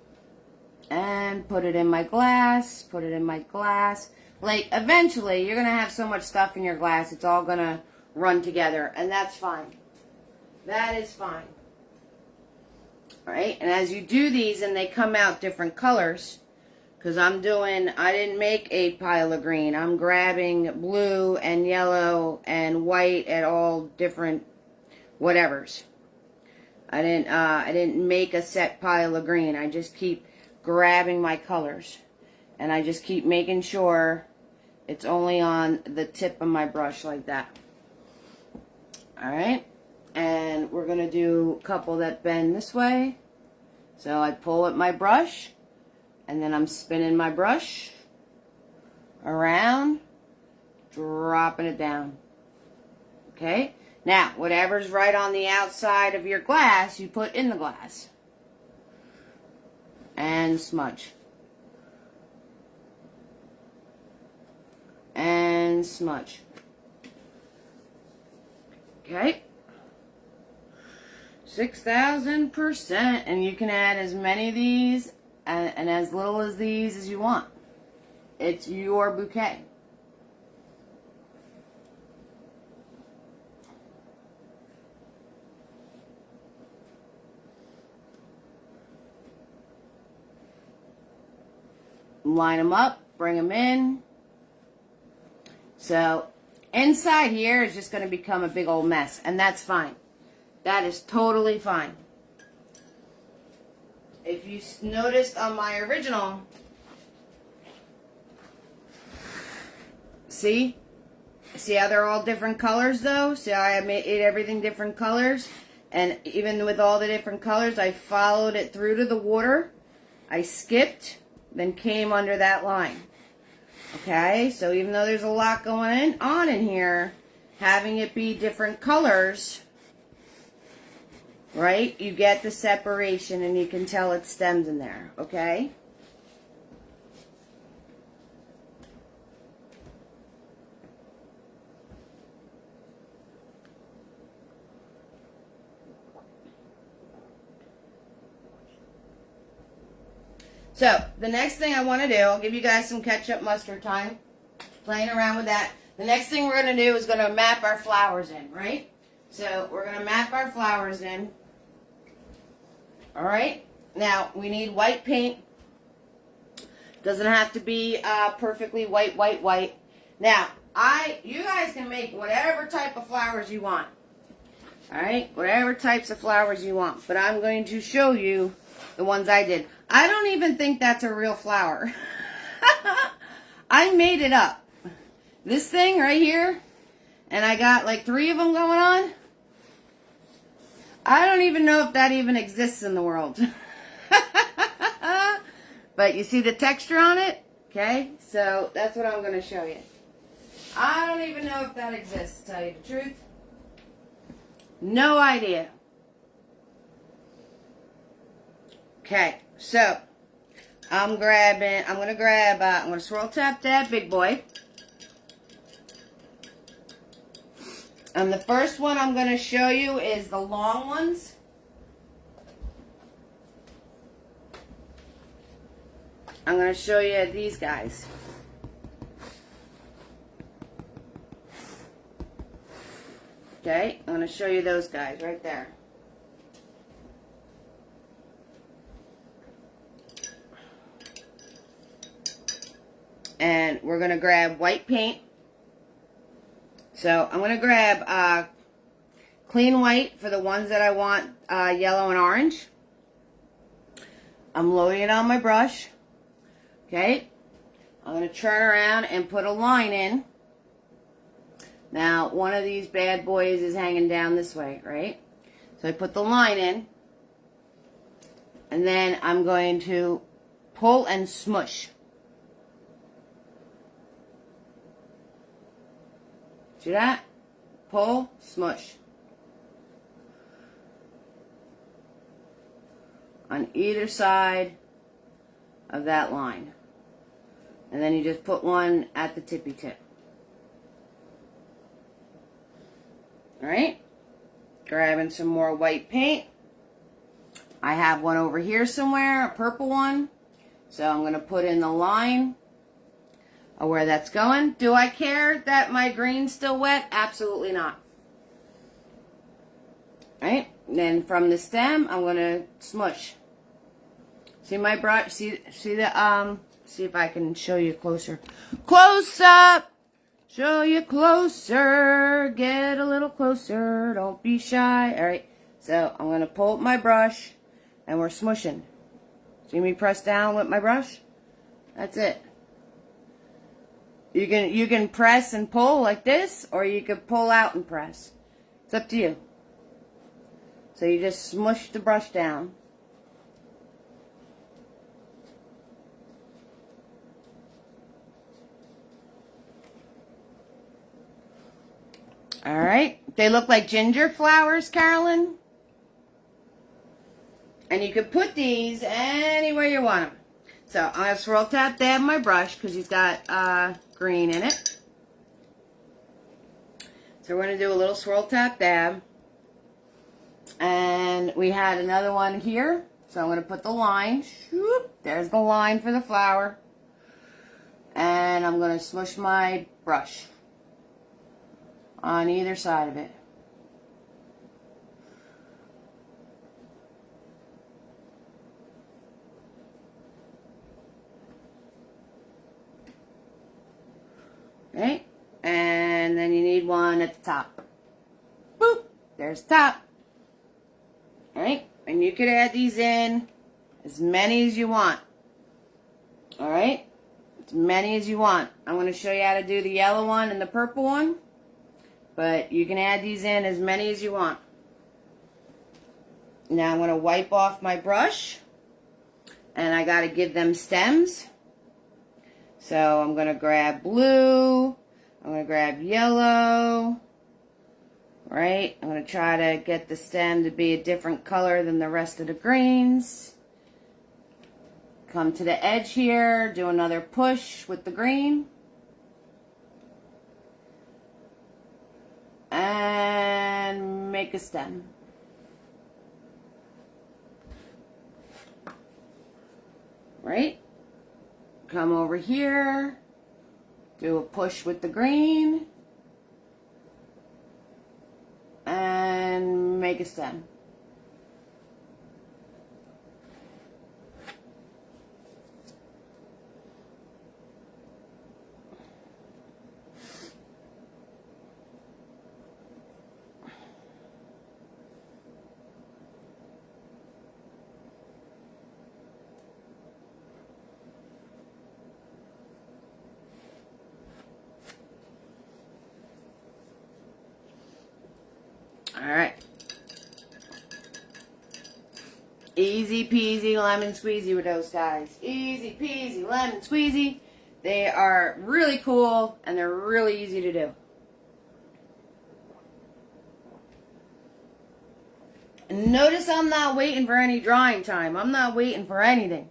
And put it in my glass, put it in my glass. Like, eventually, you're going to have so much stuff in your glass, it's all going to run together, and that's fine. That is fine. Right? And as you do these and they come out different colors, because I didn't make a pile of green. I'm grabbing blue and yellow and white at all different whatevers. I didn't make a set pile of green. I just keep grabbing my colors. And I just keep making sure it's only on the tip of my brush like that. Alright? And we're going to do a couple that bend this way. So I pull at my brush. And then I'm spinning my brush around, dropping it down. Okay? Now, whatever's right on the outside of your glass, you put in the glass. And smudge. And smudge. Okay? 6,000%. And you can add as many of these and as little as these as you want. It's your bouquet. line them up, bring them in. So inside here is just going to become a big old mess, and that's fine. That is totally fine. If you noticed on my original, see how they're all different colors though? See how I made everything different colors? And even with all the different colors, I followed it through to the water. I skipped, then came under that line. Okay, so even though there's a lot going on in here, having it be different colors, right? You get the separation and you can tell it's stemmed in there, okay? So, the next thing I want to do, I'll give you guys some ketchup mustard time, playing around with that. The next thing we're going to do is going to map our flowers in, right? So, we're going to map our flowers in. Alright? Now, we need white paint. Doesn't have to be perfectly white. Now, you guys can make whatever type of flowers you want. Alright? Whatever types of flowers you want. But I'm going to show you the ones I did. I don't even think that's a real flower. I made it up. This thing right here, and I got like 3 of them going on. I don't even know if that even exists in the world. But you see the texture on it? Okay, so that's what I'm going to show you. I don't even know if that exists, to tell you the truth. No idea. Okay, so I'm going to swirl tap that big boy. And the first one I'm going to show you is the long ones. I'm going to show you these guys. Okay, I'm going to show you those guys right there. And we're going to grab white paint. So I'm going to grab clean white for the ones that I want yellow and orange. I'm loading it on my brush. Okay. I'm going to turn around and put a line in. Now, one of these bad boys is hanging down this way, right? So I put the line in. And then I'm going to pull and smush. See that? Pull, smush. On either side of that line. And then you just put one at the tippy tip. Alright? Grabbing some more white paint. I have one over here somewhere, a purple one. So I'm going to put in the line of where that's going. Do I care that my green's still wet? Absolutely not. Right? Then from the stem, I'm going to smush. See my brush? See the see if I can show you closer. Close up. Show you closer. Get a little closer. Don't be shy. All right. So I'm going to pull up my brush and we're smushing. See me press down with my brush? That's it. You can press and pull like this, or you can pull out and press. It's up to you. So you just smush the brush down. Alright. They look like ginger flowers, Carolyn. And you can put these anywhere you want them. So I'm going to swirl tap dab my brush because he's got green in it. So we're going to do a little swirl tap dab. And we had another one here. So I'm going to put the line. Shoop, there's the line for the flower. And I'm going to smush my brush on either side of it. need one at the top. Boop, there's the top. All right, and you could add these in as many as you want. All right, as many as you want. I'm going to show you how to do the yellow one and the purple one, but you can add these in as many as you want. Now I'm going to wipe off my brush, and I got to give them stems. So I'm going to grab blue, I'm going to grab yellow, right? I'm going to try to get the stem to be a different color than the rest of the greens. Come to the edge here, do another push with the green. And make a stem. Right? Come over here, do a push with the green, and make a stem. Alright. Easy peasy lemon squeezy with those guys. Easy peasy lemon squeezy. They are really cool and they're really easy to do. Notice I'm not waiting for any drying time. I'm not waiting for anything.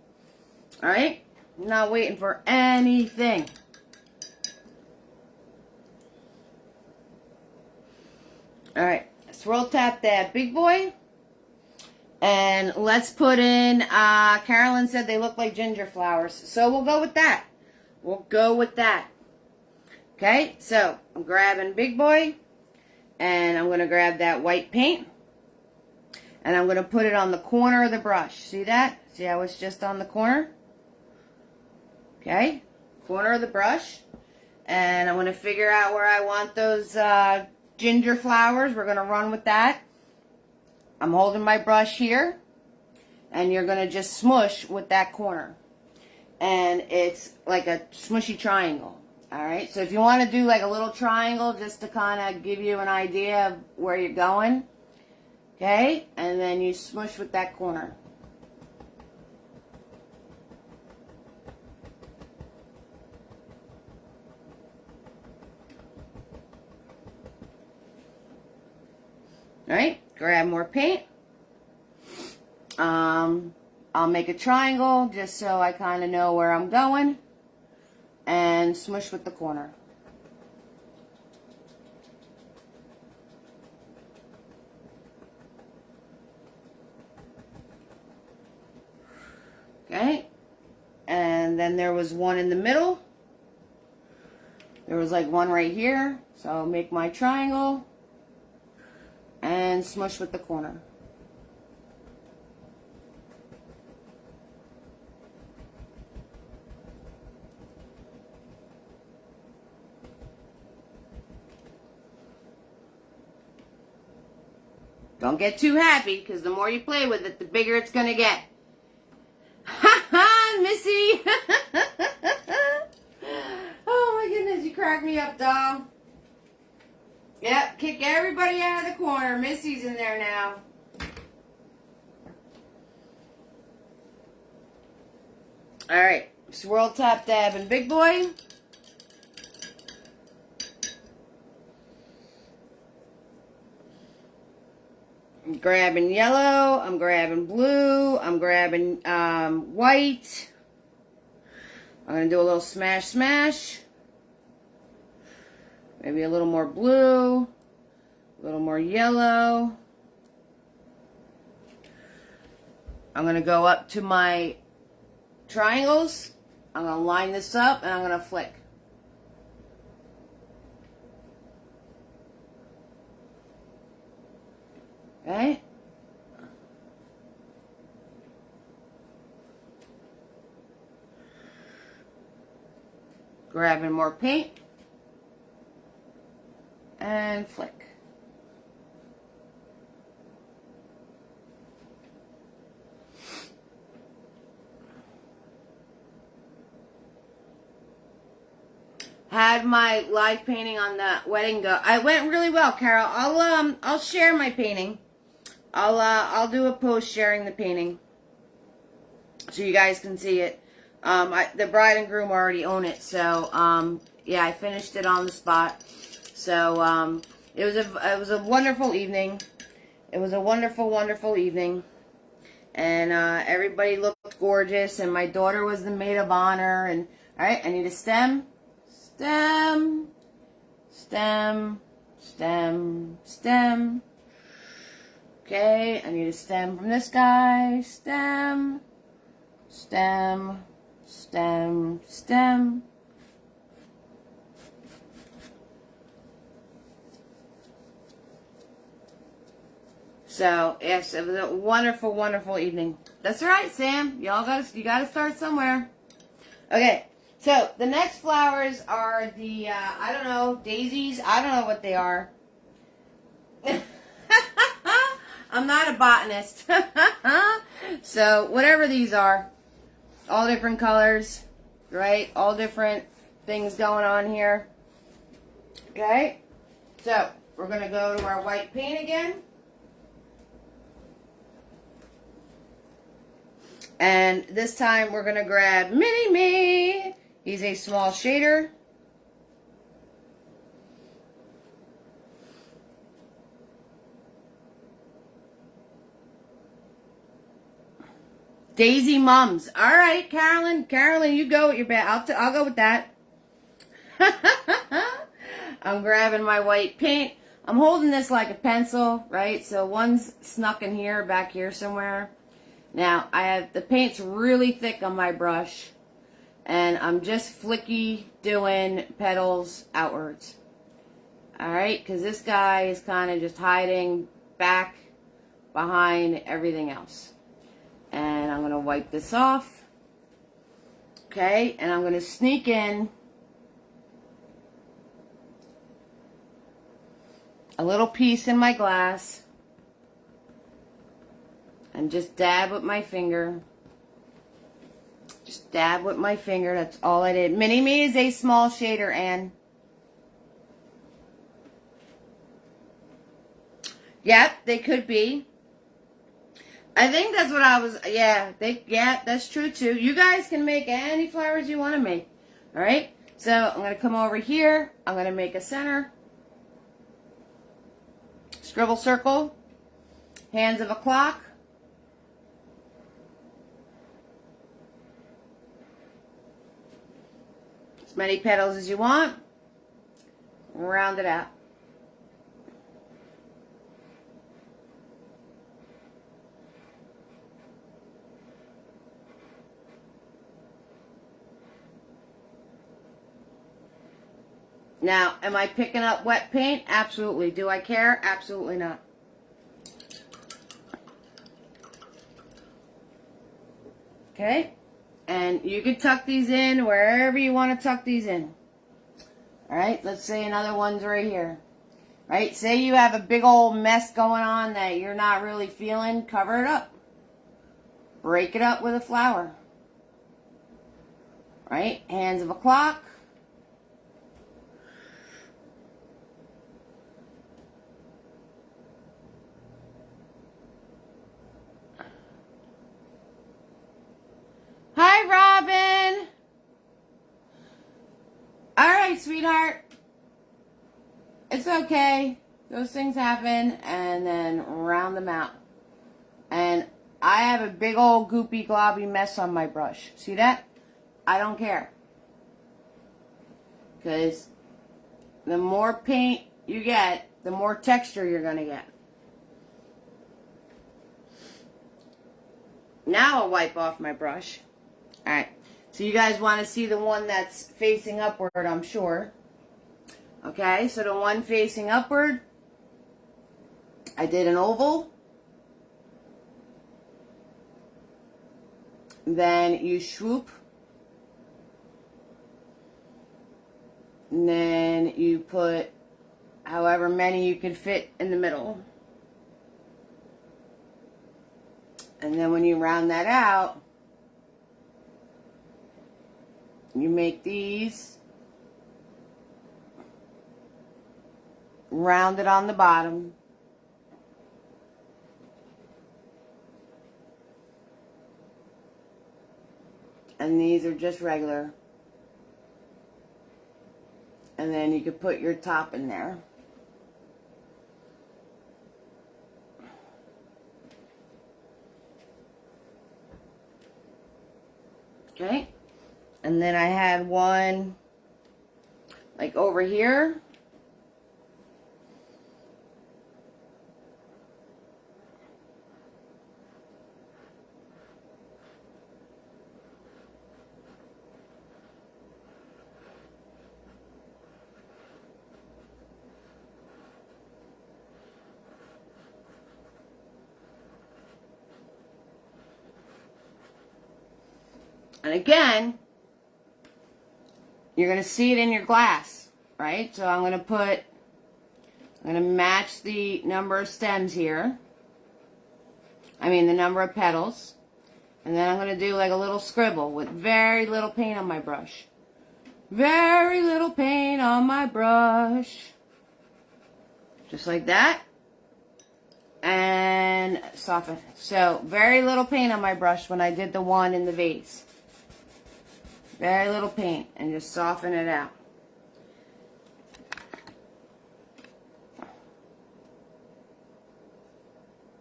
Alright? I'm not waiting for anything. Alright. Swirl tap that big boy. And let's put in, Carolyn said they look like ginger flowers. So we'll go with that. We'll go with that. Okay, so I'm grabbing big boy. And I'm going to grab that white paint. And I'm going to put it on the corner of the brush. See that? See how it's just on the corner? Okay, corner of the brush. And I'm going to figure out where I want those ginger flowers. We're going to run with that. I'm holding my brush here, and you're going to just smush with that corner. And it's like a smushy triangle. Alright, so if you want to do like a little triangle just to kind of give you an idea of where you're going. Okay, and then you smush with that corner. Alright, grab more paint. I'll make a triangle just so I kind of know where I'm going. And smush with the corner. Okay, and then there was one in the middle. There was like one right here. So I'll make my triangle. And smush with the corner. Don't get too happy, because the more you play with it, the bigger it's going to get. Ha ha, Missy! Oh my goodness, you cracked me up, doll. Yep, kick everybody out of the corner. Missy's in there now. Alright, swirl, tap, dab, and big boy. I'm grabbing yellow, I'm grabbing blue, I'm grabbing white. I'm going to do a little smash, smash. Maybe a little more blue, a little more yellow. I'm going to go up to my triangles. I'm going to line this up and I'm going to flick. Okay? Grabbing more paint. and flick. Had my live painting on the wedding go. I went really well, Carol. I'll share my painting. I'll do a post sharing the painting so you guys can see it. The bride and groom already own it, so yeah, I finished it on the spot. So it was a wonderful evening. It was a wonderful, wonderful evening, and everybody looked gorgeous. And my daughter was the maid of honor. And all right, I need a stem. Stem, stem, stem, stem. Okay, I need a stem from this guy. Stem, stem, stem, stem. So, yes, it was a wonderful, wonderful evening. That's all right, Sam. You gotta start somewhere. Okay. So, the next flowers are the, I don't know, daisies. I don't know what they are. I'm not a botanist. So, whatever these are, all different colors, right? All different things going on here. Okay? So, we're going to go to our white paint again. And this time, we're going to grab Mini-Me. He's a small shader. Daisy Mums. All right, Carolyn. Carolyn, you go with your bet. I'll go with that. I'm grabbing my white paint. I'm holding this like a pencil, right? So one's snuck in here, back here somewhere. Now, the paint's really thick on my brush. And I'm just flicky doing petals outwards. Alright, because this guy is kind of just hiding back behind everything else. And I'm going to wipe this off. Okay, and I'm going to sneak in a little piece in my glass. And just dab with my finger. Just dab with my finger. That's all I did. Mini-Me is a small shader, Anne. Yep, they could be. I think that's what I was. Yeah, that's true too. You guys can make any flowers you want to make. All right. So I'm going to come over here. I'm going to make a center. Scribble circle. Hands of a clock. Many petals as you want. Round it out. Now, am I picking up wet paint? Absolutely. Do I care? Absolutely not. Okay. And you can tuck these in wherever you want to tuck these in. Alright, let's say another one's right here. Right, say you have a big old mess going on that you're not really feeling, cover it up. Break it up with a flower. Right, hands of a clock. Hi, Robin. All right, sweetheart. It's okay. Those things happen, and then round them out. And I have a big old goopy globby mess on my brush. See that? I don't care. Because the more paint you get, the more texture you're going to get. Now I'll wipe off my brush. Alright, so you guys want to see the one that's facing upward, I'm sure. Okay, so the one facing upward, I did an oval. Then you swoop. And then you put however many you can fit in the middle. And then when you round that out, you make these rounded on the bottom. And these are just regular. And then you could put your top in there. Okay. And then I had one like over here. And again, you're going to see it in your glass, right? So I'm going to match the number of stems here. I mean the number of petals. And then I'm going to do like a little scribble with very little paint on my brush. Very little paint on my brush. Just like that. And soften. So very little paint on my brush when I did the one in the vase. Very little paint, and just soften it out.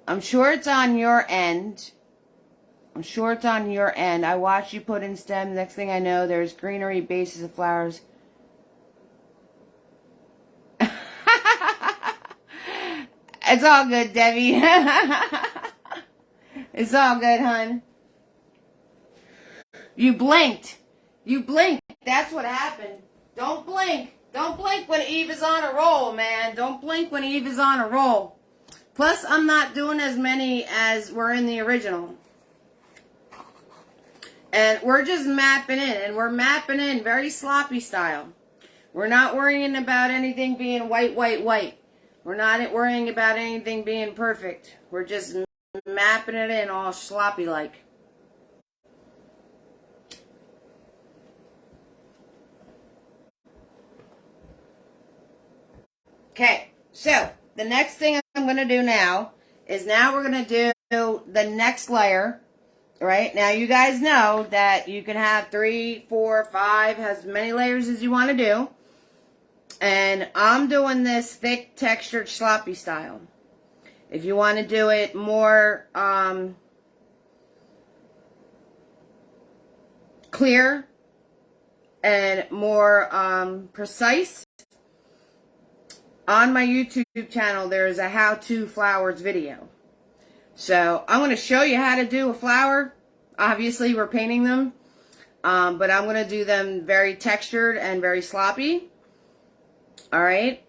I'm sure it's on your end. I'm sure it's on your end. I watched you put in stem. Next thing I know, there's greenery, bases of flowers. It's all good, Debbie. It's all good, hon. You blinked. You blinked. That's what happened. Don't blink. Don't blink when Eve is on a roll, man. Don't blink when Eve is on a roll. Plus, I'm not doing as many as were in the original. And we're just mapping in. And we're mapping in very sloppy style. We're not worrying about anything being white, white, white. We're not worrying about anything being perfect. We're just mapping it in all sloppy-like. Okay, so the next thing I'm going to do now is we're going to do the next layer, right? Now you guys know that you can have 3, 4, 5, as many layers as you want to do. And I'm doing this thick textured sloppy style. If you want to do it more clear and more precise, on my YouTube channel, there's a how-to flowers video. So I'm going to show you how to do a flower. Obviously, we're painting them. But I'm going to do them very textured and very sloppy. Alright?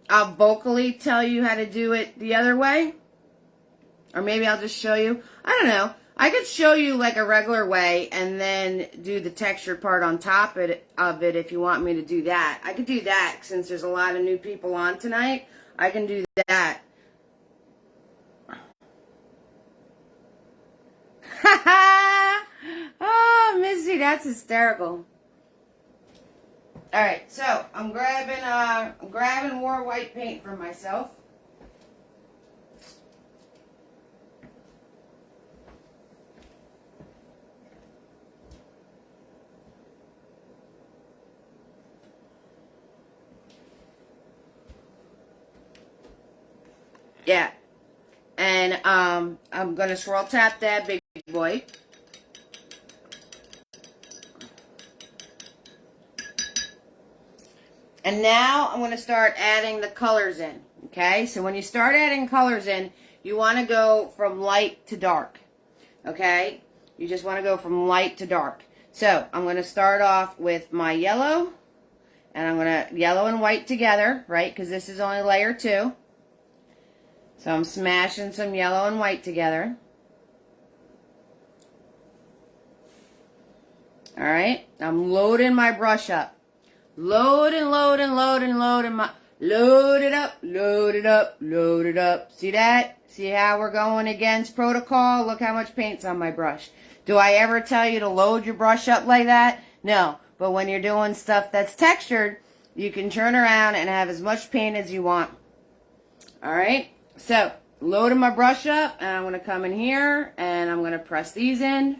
I'll vocally tell you how to do it the other way. Or maybe I'll just show you. I don't know. I could show you like a regular way and then do the textured part on top of it if you want me to do that. I could do that since there's a lot of new people on tonight. I can do that. Oh, Missy, that's hysterical. Alright, so I'm grabbing more white paint for myself. Yeah. And I'm going to swirl tap that big boy. And now I'm going to start adding the colors in. Okay? So when you start adding colors in, you want to go from light to dark. Okay? You just want to go from light to dark. So I'm going to start off with my yellow. And I'm going to yellow and white together, right? Because this is only layer 2. So I'm smashing some yellow and white together. Alright, I'm loading my brush up. Loading my... Load it up, load it up, load it up. See that? See how we're going against protocol? Look how much paint's on my brush. Do I ever tell you to load your brush up like that? No. But when you're doing stuff that's textured, you can turn around and have as much paint as you want. Alright? So, loading my brush up, and I'm going to come in here, and I'm going to press these in.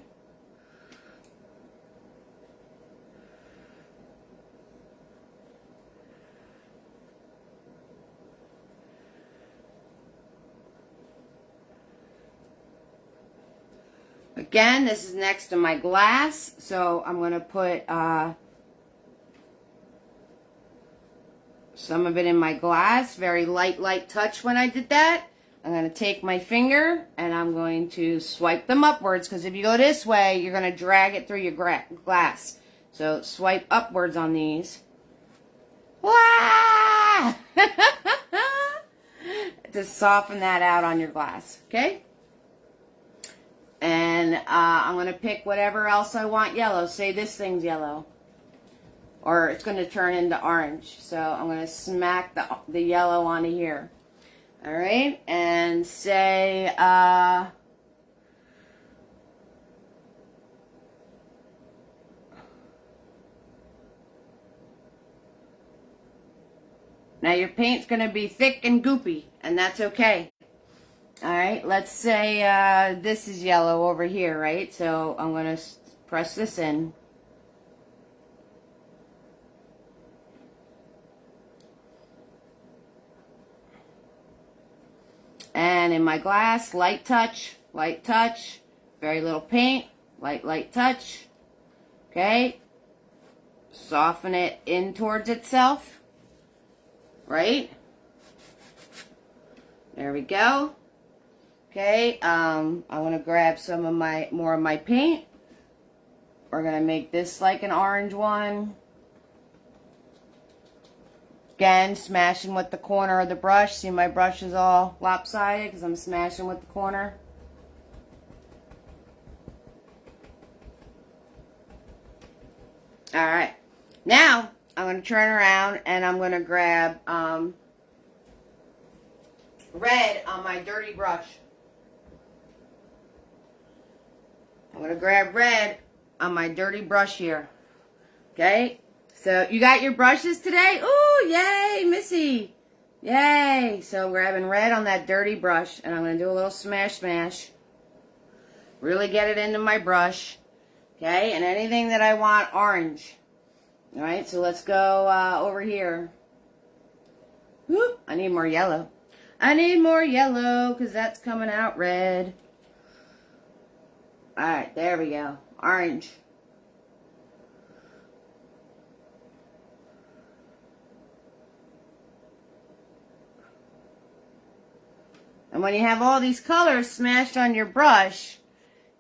Again, this is next to my glass, so I'm going to put some of it in my glass. Very light touch when I did that. I'm going to take my finger and I'm going to swipe them upwards, because if you go this way, you're going to drag it through your glass. So swipe upwards on these. Wah! To soften that out on your glass, okay? And I'm going to pick whatever else I want yellow. Say this thing's yellow. Or it's going to turn into orange. So I'm going to smack the yellow onto here. Alright? And say, now your paint's going to be thick and goopy. And that's okay. Alright, let's say this is yellow over here, right? So I'm going to press this in. And in my glass, light touch, very little paint, light touch. Okay? Soften it in towards itself. Right? There we go. Okay, I want to grab some of more of my paint. We're going to make this like an orange one. Again, smashing with the corner of the brush. See, my brush is all lopsided because I'm smashing with the corner. Alright, now I'm going to turn around and I'm going to grab red on my dirty brush. I'm going to grab red on my dirty brush here. Okay? So, you got your brushes today? Ooh, yay, Missy. Yay. So, I'm grabbing red on that dirty brush. And I'm going to do a little smash. Really get it into my brush. Okay? And anything that I want orange. Alright, so let's go over here. Whoop, I need more yellow. I need more yellow because that's coming out red. Alright, there we go. Orange. And when you have all these colors smashed on your brush,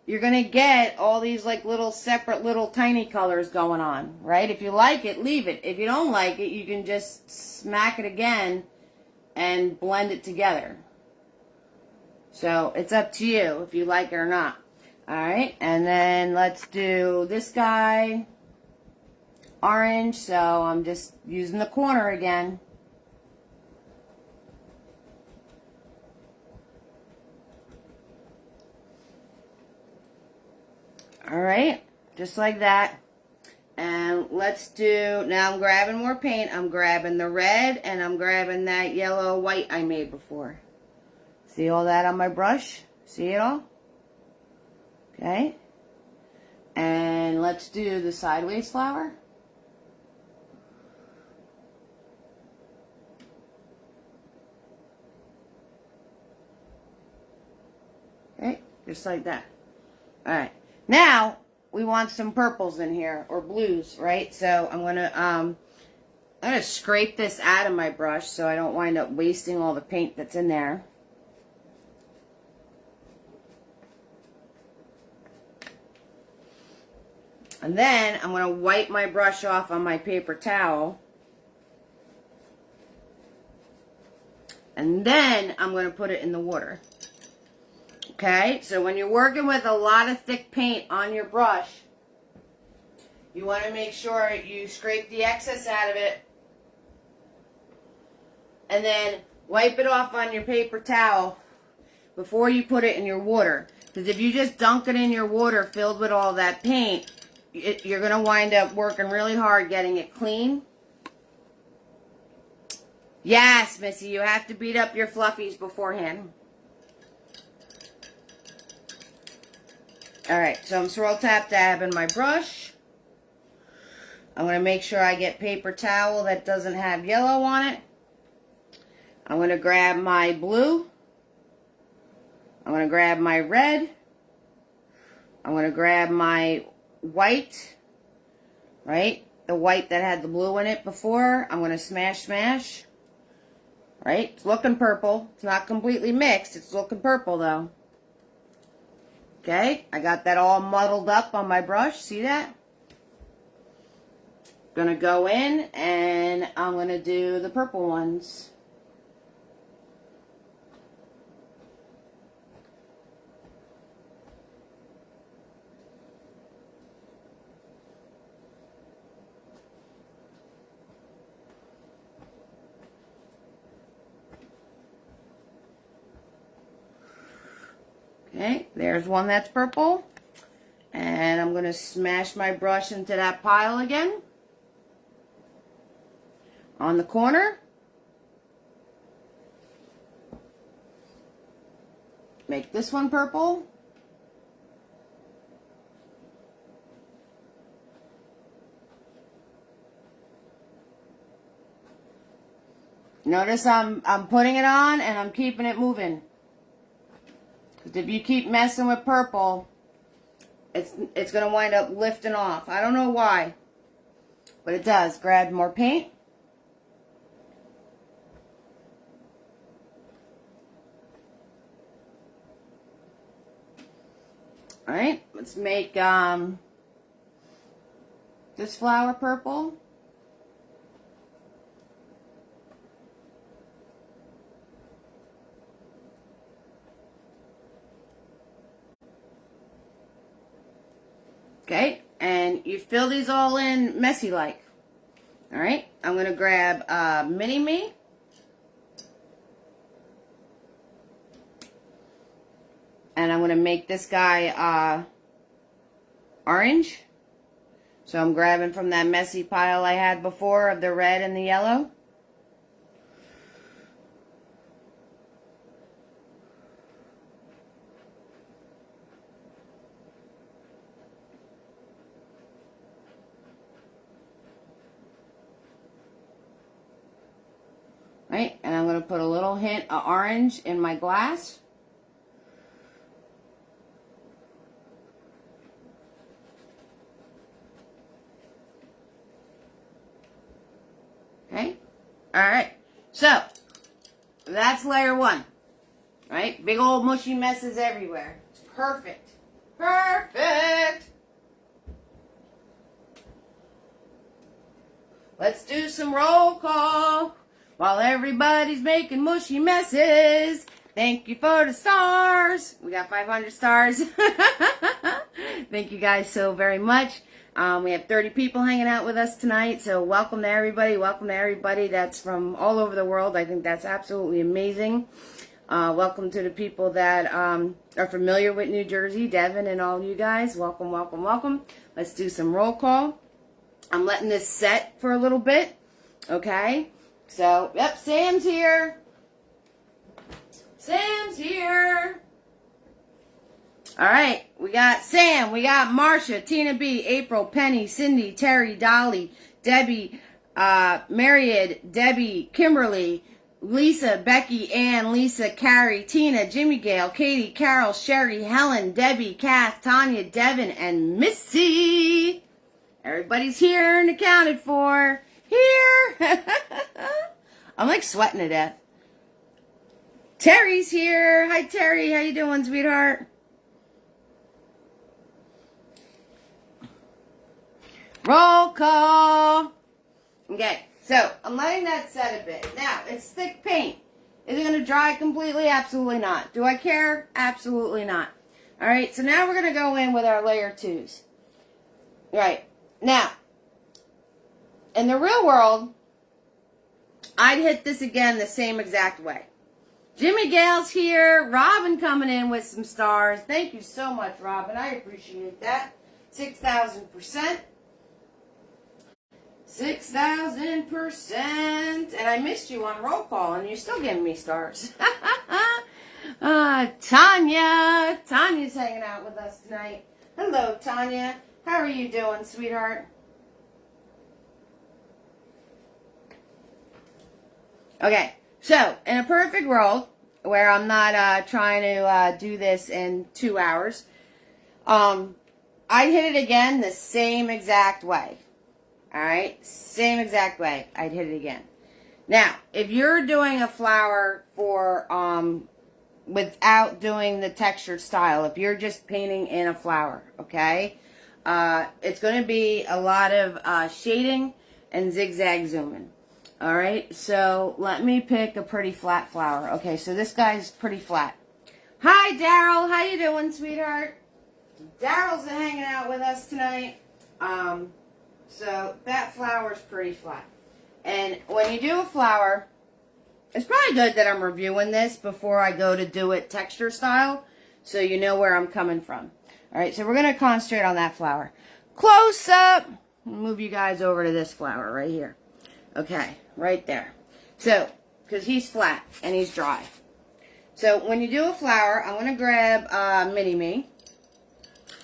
you're going to get all these like little separate little tiny colors going on, right? If you like it, leave it. If you don't like it, you can just smack it again and blend it together. So, it's up to you if you like it or not. Alright, and then let's do this guy, orange, so I'm just using the corner again. Alright, just like that. And let's do, now I'm grabbing more paint. I'm grabbing the red and I'm grabbing that yellow white I made before. See all that on my brush? See it all? Okay. And let's do the sideways flower. Okay, just like that. Alright. Now, we want some purples in here, or blues, right? So I'm gonna scrape this out of my brush so I don't wind up wasting all the paint that's in there. And then I'm going to wipe my brush off on my paper towel. And then I'm going to put it in the water. Okay, so when you're working with a lot of thick paint on your brush, you want to make sure you scrape the excess out of it. And then wipe it off on your paper towel before you put it in your water. Because if you just dunk it in your water filled with all that paint, you're going to wind up working really hard getting it clean. Yes, Missy, you have to beat up your fluffies beforehand. Alright, so I'm swirl tap dabbing my brush. I'm going to make sure I get paper towel that doesn't have yellow on it. I'm going to grab my blue. I'm going to grab my red. I'm going to grab my white, right? The white that had the blue in it before. I'm going to smash, smash. Right? It's looking purple. It's not completely mixed. It's looking purple though. Okay? I got that all muddled up on my brush. See that? Gonna go in and I'm gonna do the purple ones. Okay, there's one that's purple. And I'm going to smash my brush into that pile again. On the corner. Make this one purple. Notice I'm putting it on and I'm keeping it moving. Because if you keep messing with purple, it's going to wind up lifting off. I don't know why, but it does. Grab more paint. Alright, let's make this flower purple. Okay, and you fill these all in messy-like. Alright, I'm going to grab Mini-Me. And I'm going to make this guy orange. So I'm grabbing from that messy pile I had before of the red and the yellow. Right, and I'm going to put a little hint of orange in my glass. Okay, alright, so that's layer one. Right, big old mushy messes everywhere. It's perfect. Perfect! Let's do some roll call. While everybody's making mushy messes, thank you for the stars. We got 500 stars. Thank you guys so very much. We have 30 people hanging out with us tonight, so welcome to everybody. Welcome to everybody that's from all over the world. I think that's absolutely amazing. Welcome to the people that are familiar with New Jersey, Devin and all you guys. Welcome, welcome, welcome. Let's do some roll call. I'm letting this set for a little bit, okay? So, yep, Sam's here. Sam's here. All right, we got Sam, we got Marcia, Tina B, April, Penny, Cindy, Terry, Dolly, Debbie, Mariette, Debbie, Kimberly, Lisa, Becky, Ann, Lisa, Carrie, Tina, Jimmy Gale, Katie, Carol, Sherry, Helen, Debbie, Kath, Tanya, Devin, and Missy. Everybody's here and accounted for. Here. I'm like sweating to death. Terry's here. Hi, Terry. How you doing, sweetheart? Roll call. Okay, so I'm letting that set a bit. Now, it's thick paint. Is it going to dry completely? Absolutely not. Do I care? Absolutely not. All right, so now we're going to go in with our layer twos. Right. Now, in the real world, I'd hit this again the same exact way. Jimmy Gale's here. Robin coming in with some stars. Thank you so much, Robin. I appreciate that. 6,000%. 6,000%. And I missed you on roll call, and you're still giving me stars. Tanya. Tanya's hanging out with us tonight. Hello, Tanya. How are you doing, sweetheart? Okay, so in a perfect world, where I'm not trying to do this in 2 hours, I hit it again the same exact way. Alright, same exact way. I'd hit it again. Now, if you're doing a flower for, without doing the textured style, if you're just painting in a flower, okay, it's going to be a lot of shading and zigzag zooming. Alright, so let me pick a pretty flat flower. Okay, so this guy's pretty flat. Hi, Daryl. How you doing, sweetheart? Daryl's hanging out with us tonight. So that flower's pretty flat. And when you do a flower, it's probably good that I'm reviewing this before I go to do it texture style, so you know where I'm coming from. Alright, so we're going to concentrate on that flower. Close up! Move you guys over to this flower right here. Okay, right there. So, because he's flat and he's dry. So, when you do a flower, I'm going to grab Mini-Me.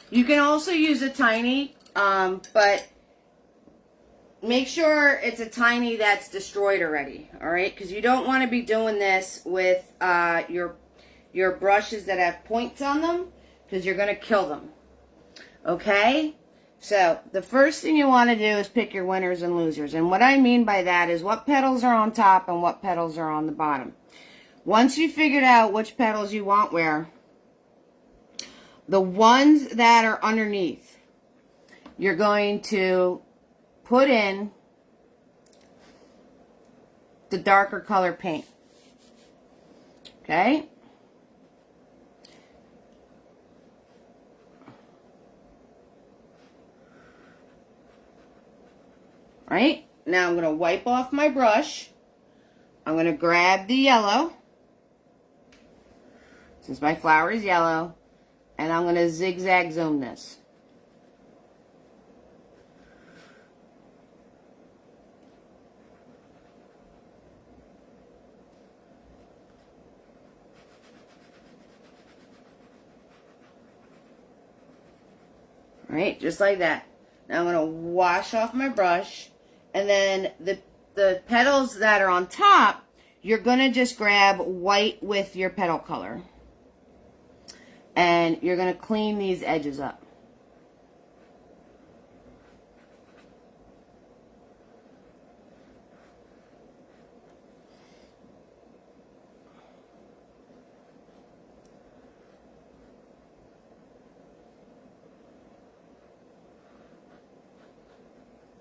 You can also use a tiny, but make sure it's a tiny that's destroyed already, alright? Because you don't want to be doing this with your brushes that have points on them, because you're going to kill them. Okay? So, the first thing you want to do is pick your winners and losers. And what I mean by that is what petals are on top and what petals are on the bottom. Once you figured out which petals you want where, the ones that are underneath, you're going to put in the darker color paint. Okay? Right? Now I'm going to wipe off my brush. I'm going to grab the yellow, since my flower is yellow, and I'm going to zigzag zoom this. Right? Just like that. Now I'm going to wash off my brush. And then the petals that are on top, you're going to just grab white with your petal color. And you're going to clean these edges up.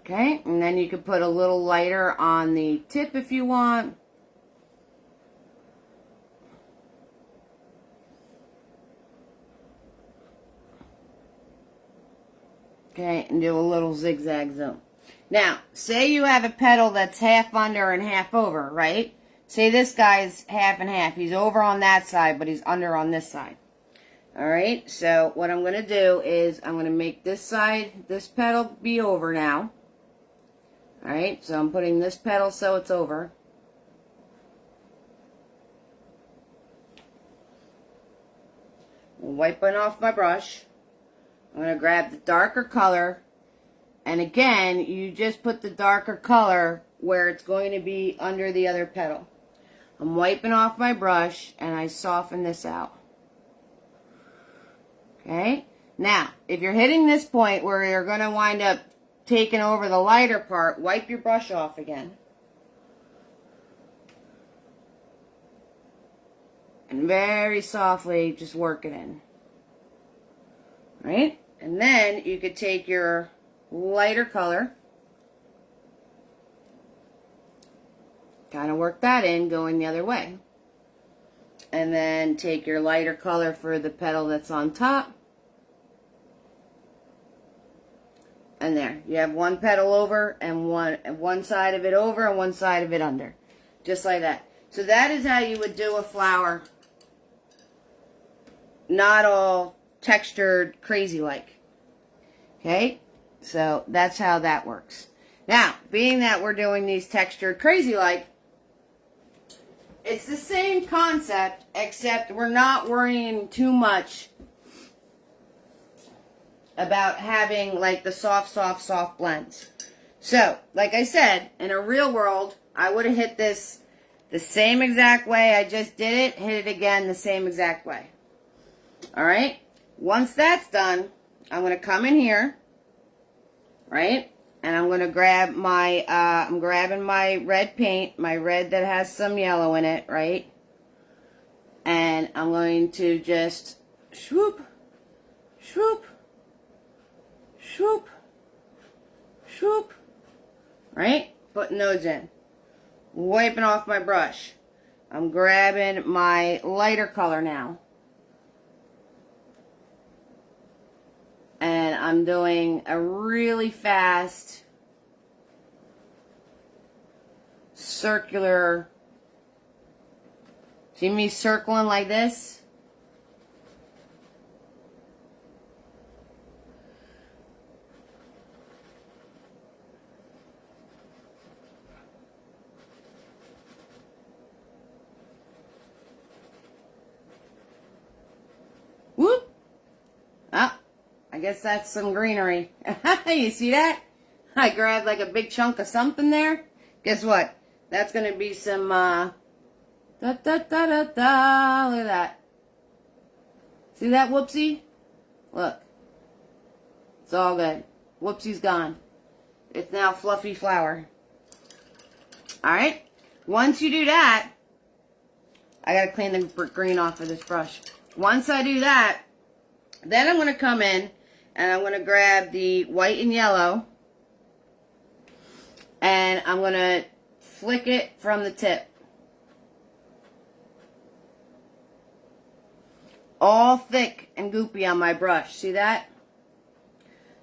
Okay, and then you could put a little lighter on the tip if you want. Okay, and do a little zigzag zoom. Now, say you have a petal that's half under and half over, right? Say this guy's half and half. He's over on that side, but he's under on this side. Alright, so what I'm going to do is I'm going to make this side, this petal be over now. Alright, so I'm putting this petal so it's over. Wiping off my brush. I'm going to grab the darker color. And again, you just put the darker color where it's going to be under the other petal. I'm wiping off my brush and I soften this out. Okay? Now, if you're hitting this point where you're going to wind up taking over the lighter part, wipe your brush off again. And very softly just work it in. Right? And then you could take your lighter color, kind of work that in going the other way. And then take your lighter color for the petal that's on top. And there, you have one petal over and one side of it over and one side of it under. Just like that. So that is how you would do a flower. Not all textured crazy like. Okay? So that's how that works. Now, being that we're doing these textured crazy like, it's the same concept, except we're not worrying too much about having like the soft blends. So, like I said, in a real world, I would have hit this the same exact way I just did it, hit it again the same exact way. Alright? Once that's done, I'm going to come in here, right? And I'm going to grab my, I'm grabbing my red paint, my red that has some yellow in it, right? And I'm going to just swoop, swoop, swoop, swoop, right? Putting those in. Wiping off my brush. I'm grabbing my lighter color now. And I'm doing a really fast circular. See me circling like this? Whoop! Ah, I guess that's some greenery. You see that? I grabbed like a big chunk of something there. Guess what? That's going to be some, da da da da da. Look at that. See that whoopsie? Look. It's all good. Whoopsie's gone. It's now fluffy flower. Alright? Once you do that, I got to clean the green off of this brush. Once I do that, then I'm going to come in and I'm going to grab the white and yellow and I'm going to flick it from the tip. All thick and goopy on my brush. See that?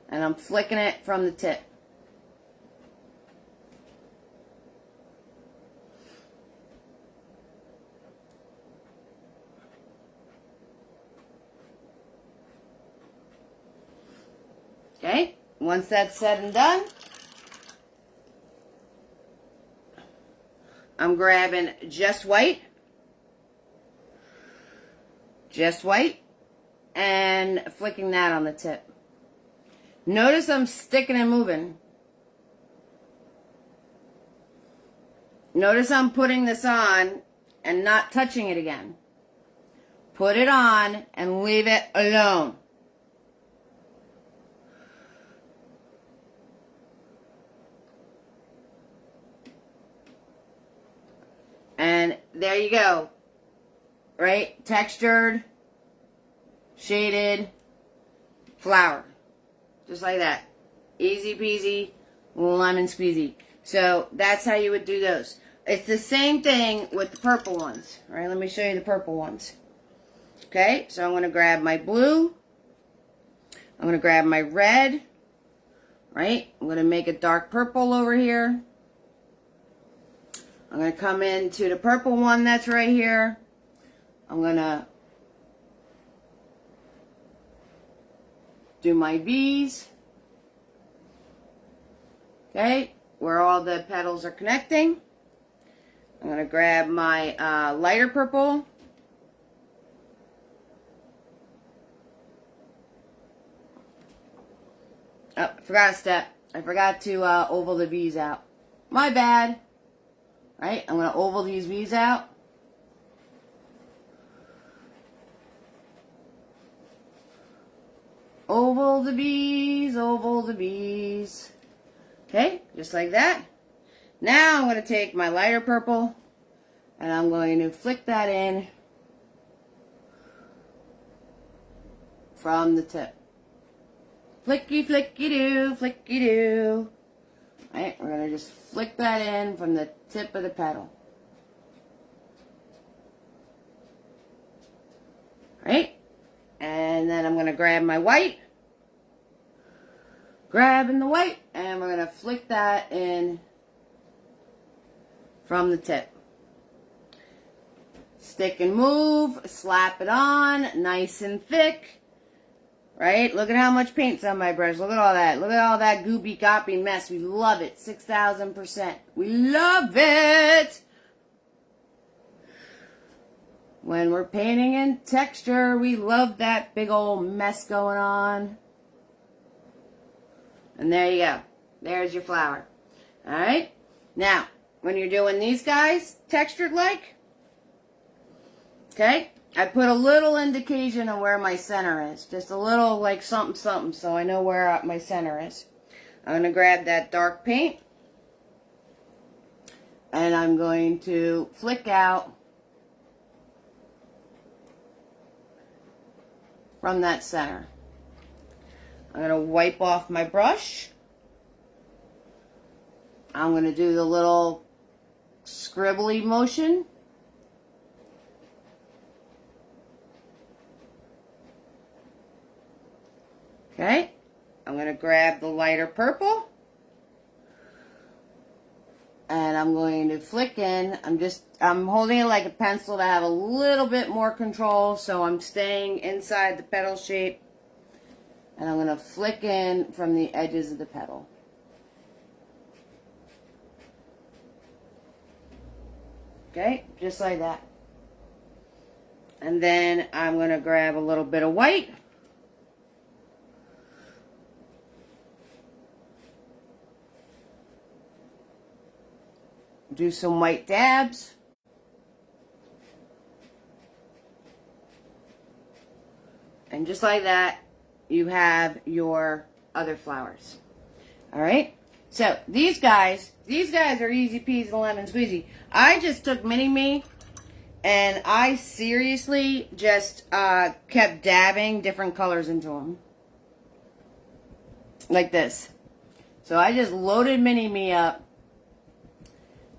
And I'm flicking it from the tip. Okay, once that's said and done, I'm grabbing just white, and flicking that on the tip. Notice I'm sticking and moving. Notice I'm putting this on and not touching it again. Put it on and leave it alone. And there you go. Right? Textured, shaded flower. Just like that. Easy peasy, lemon squeezy. So that's how you would do those. It's the same thing with the purple ones. Alright, let me show you the purple ones. Okay, so I'm going to grab my blue. I'm going to grab my red. Right? I'm going to make a dark purple over here. I'm going to come into the purple one that's right here. I'm going to do my V's. Okay, where all the petals are connecting. I'm going to grab my lighter purple. Oh, I forgot a step. I forgot to oval the V's out. My bad. Right, I'm going to oval these V's out. Oval the V's, oval the V's. Okay, just like that. Now I'm going to take my lighter purple and I'm going to flick that in from the tip. Flicky, flicky doo, flicky doo. Alright, we're going to just flick that in from the tip of the petal. Alright, and then I'm going to grab my white. Grabbing the white, and we're going to flick that in from the tip. Stick and move, slap it on, nice and thick. Right? Look at how much paint's on my brush. Look at all that. Look at all that goopy goppy mess. We love it. 6,000%. We love it. When we're painting in texture, we love that big old mess going on. And there you go. There's your flower. Alright? Now, when you're doing these guys, textured like, okay, I put a little indication of where my center is. Just a little like something something so I know where my center is. I'm going to grab that dark paint. And I'm going to flick out from that center. I'm going to wipe off my brush. I'm going to do the little scribbly motion. Okay, I'm going to grab the lighter purple. And I'm going to flick in. I'm holding it like a pencil to have a little bit more control. So I'm staying inside the petal shape. And I'm going to flick in from the edges of the petal. Okay, just like that. And then I'm going to grab a little bit of white. Do some white dabs. And just like that, you have your other flowers. Alright? So, these guys are easy peasy lemon squeezy. I just took Mini-Me and I seriously just kept dabbing different colors into them. Like this. So I just loaded Mini-Me up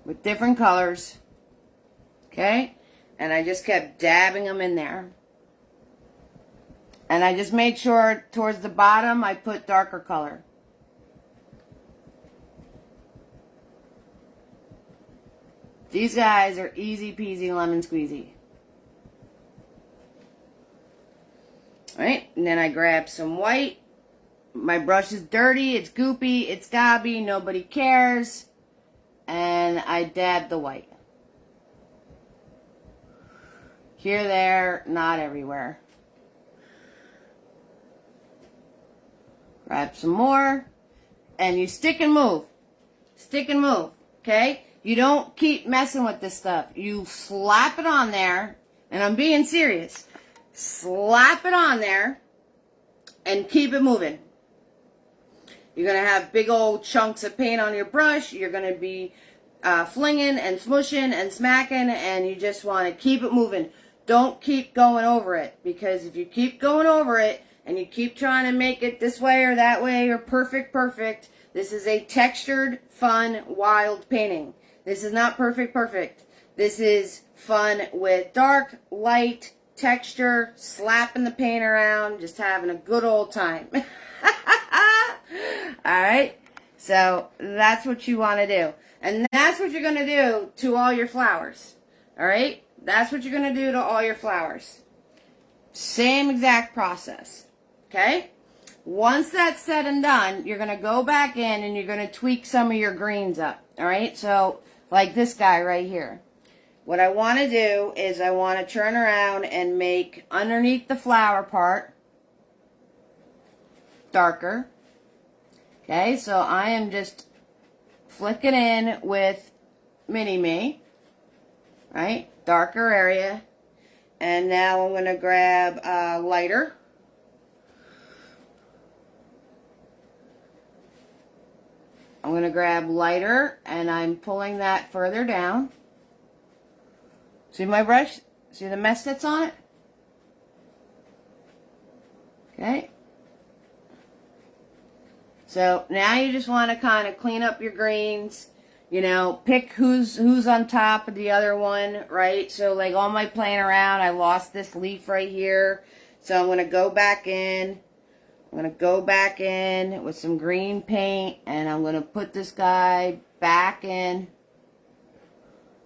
with different colors, okay? And I just kept dabbing them in there. And I just made sure towards the bottom I put darker color. These guys are easy peasy lemon squeezy. Alright, and then I grab some white. My brush is dirty, it's goopy, it's gobby, nobody cares. And I dab the white. Here, there, not everywhere. Grab some more. And you stick and move. Stick and move. Okay? You don't keep messing with this stuff. You slap it on there. And I'm being serious. Slap it on there. And keep it moving. You're going to have big old chunks of paint on your brush. You're going to be flinging and smushing and smacking. And you just want to keep it moving. Don't keep going over it. Because if you keep going over it and you keep trying to make it this way or that way or perfect, this is a textured, fun, wild painting. This is not perfect. This is fun with dark, light, texture, slapping the paint around, just having a good old time. Alright, so that's what you want to do. And that's what you're going to do to all your flowers. Alright, that's what you're going to do to all your flowers. Same exact process. Okay? Once that's said and done, you're going to go back in and you're going to tweak some of your greens up. Alright, so like this guy right here. What I want to do is I want to turn around and make underneath the flower part darker. Okay, so I am just flicking in with Mini-Me, right? Darker area. And now I'm going to grab lighter. I'm going to grab lighter and I'm pulling that further down. See my brush? See the mess that's on it? Okay. So now you just want to kind of clean up your greens, you know, pick who's on top of the other one, right? So like all my playing around, I lost this leaf right here. So I'm going to go back in. I'm going to go back in with some green paint and I'm going to put this guy back in,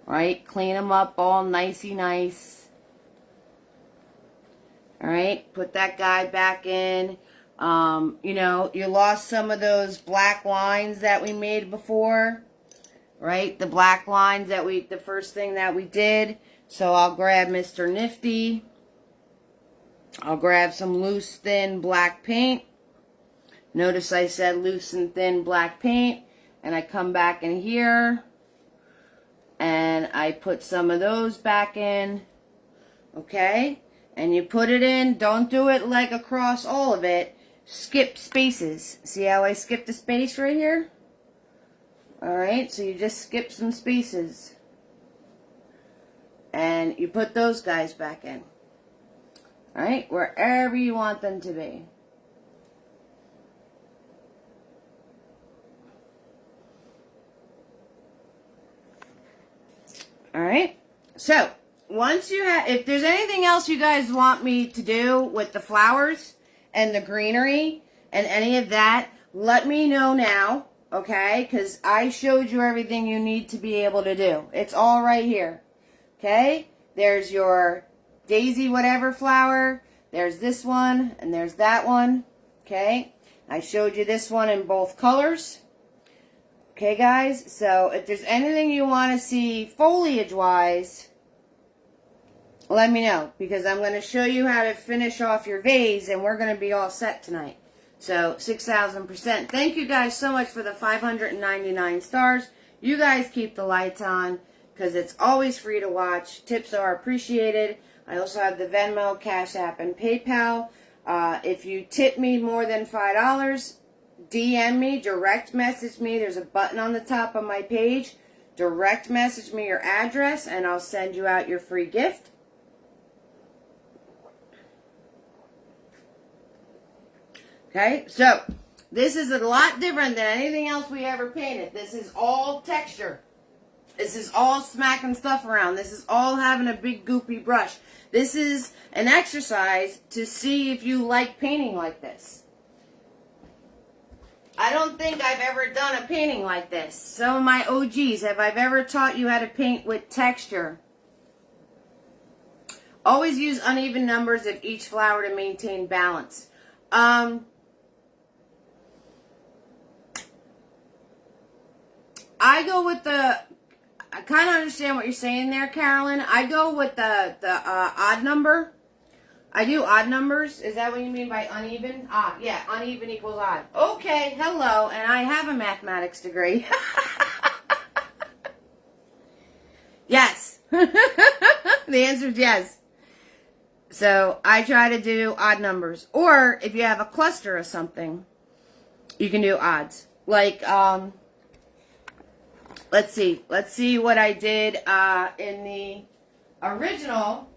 right? Clean him up all nicey nice. All right, put that guy back in. You know, you lost some of those black lines that we made before, right? The black lines that the first thing that we did. So I'll grab Mr. Nifty. I'll grab some loose, thin black paint. Notice I said loose and thin black paint. And I come back in here. And I put some of those back in. Okay? And you put it in. Don't do it like across all of it. Skip spaces. See how I skipped a space right here? Alright, so you just skip some spaces. And you put those guys back in. Alright, wherever you want them to be. Alright, so once you have, if there's anything else you guys want me to do with the flowers and the greenery and any of that, let me know now, okay? Because I showed you everything you need to be able to do. It's all right here, okay? There's your daisy whatever flower, there's this one, and there's that one, okay? I showed you this one in both colors. Okay, guys, so if there's anything you want to see foliage-wise, let me know, because I'm going to show you how to finish off your vase, and we're going to be all set tonight. So, 6,000%. Thank you guys so much for the 599 stars. You guys keep the lights on, because it's always free to watch. Tips are appreciated. I also have the Venmo, Cash App, and PayPal. If you tip me more than $5, DM me, direct message me. There's a button on the top of my page. Direct message me your address, and I'll send you out your free gift. Okay, so this is a lot different than anything else we ever painted. This is all texture. This is all smacking stuff around. This is all having a big goopy brush. This is an exercise to see if you like painting like this. I don't think I've ever done a painting like this. Some of my OGs, have I ever taught you how to paint with texture? Always use uneven numbers of each flower to maintain balance. I go with the, I kind of understand what you're saying there, Carolyn. I go with the odd number. I do odd numbers. Is that what you mean by uneven? Ah, yeah, uneven equals odd. Okay, hello, and I have a mathematics degree. Yes. The answer is yes. So I try to do odd numbers. Or if you have a cluster of something, you can do odds. Like, let's see. Let's see what I did in the original.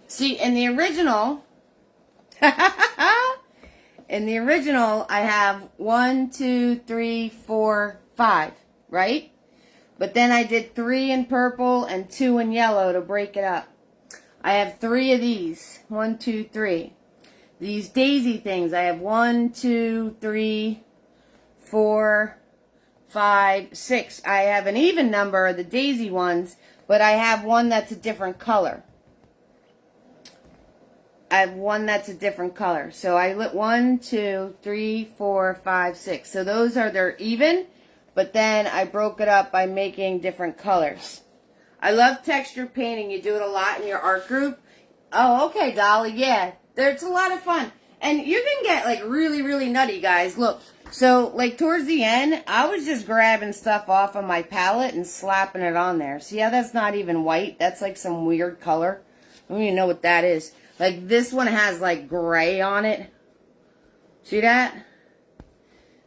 See, in the original, I have 1, 2, 3, 4, 5, right? But then I did 3 in purple and 2 in yellow to break it up. I have 3 of these. 1, 2, 3. These daisy things, I have 1, 2, 3, 4, 5, 6. I have an even number of the daisy ones, but I have one that's a different color. I have one that's a different color. So I lit 1, 2, 3, 4, 5, 6. So those are their even, but then I broke it up by making different colors. I love texture painting. You do it a lot in your art group. Oh, okay, Dolly. Yeah, it's a lot of fun. And you can get like really, really nutty, guys. Look, so like towards the end, I was just grabbing stuff off of my palette and slapping it on there. See how that's not even white? That's like some weird color. I don't even know what that is. Like this one has like gray on it. See that?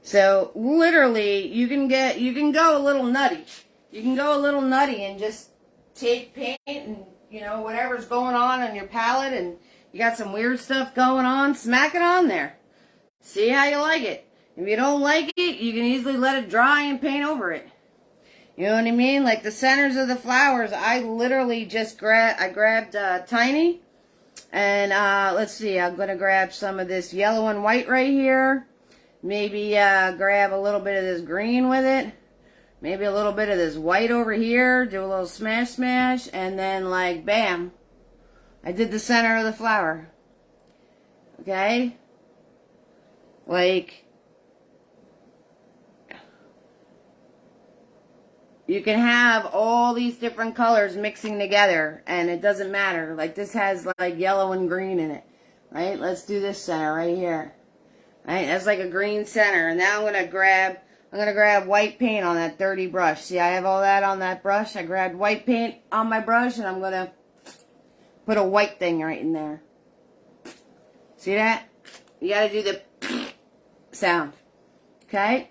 So literally you can go a little nutty. You can go a little nutty and just take paint and you know whatever's going on your palette and you got some weird stuff going on, smack it on there. See how you like it. If you don't like it, you can easily let it dry and paint over it. You know what I mean? Like the centers of the flowers, I literally just grabbed Tiny. And let's see, I'm going to grab some of this yellow and white right here. Maybe grab a little bit of this green with it. Maybe a little bit of this white over here. Do a little smash, smash. And then, like, bam. I did the center of the flower. Okay? Like, you can have all these different colors mixing together, and it doesn't matter. Like, this has, like, yellow and green in it. Right? Let's do this center right here. Right? That's like a green center. And now I'm going to grab white paint on that dirty brush. See, I have all that on that brush. I grabbed white paint on my brush, and I'm going to put a white thing right in there. See that? You got to do the sound. Okay?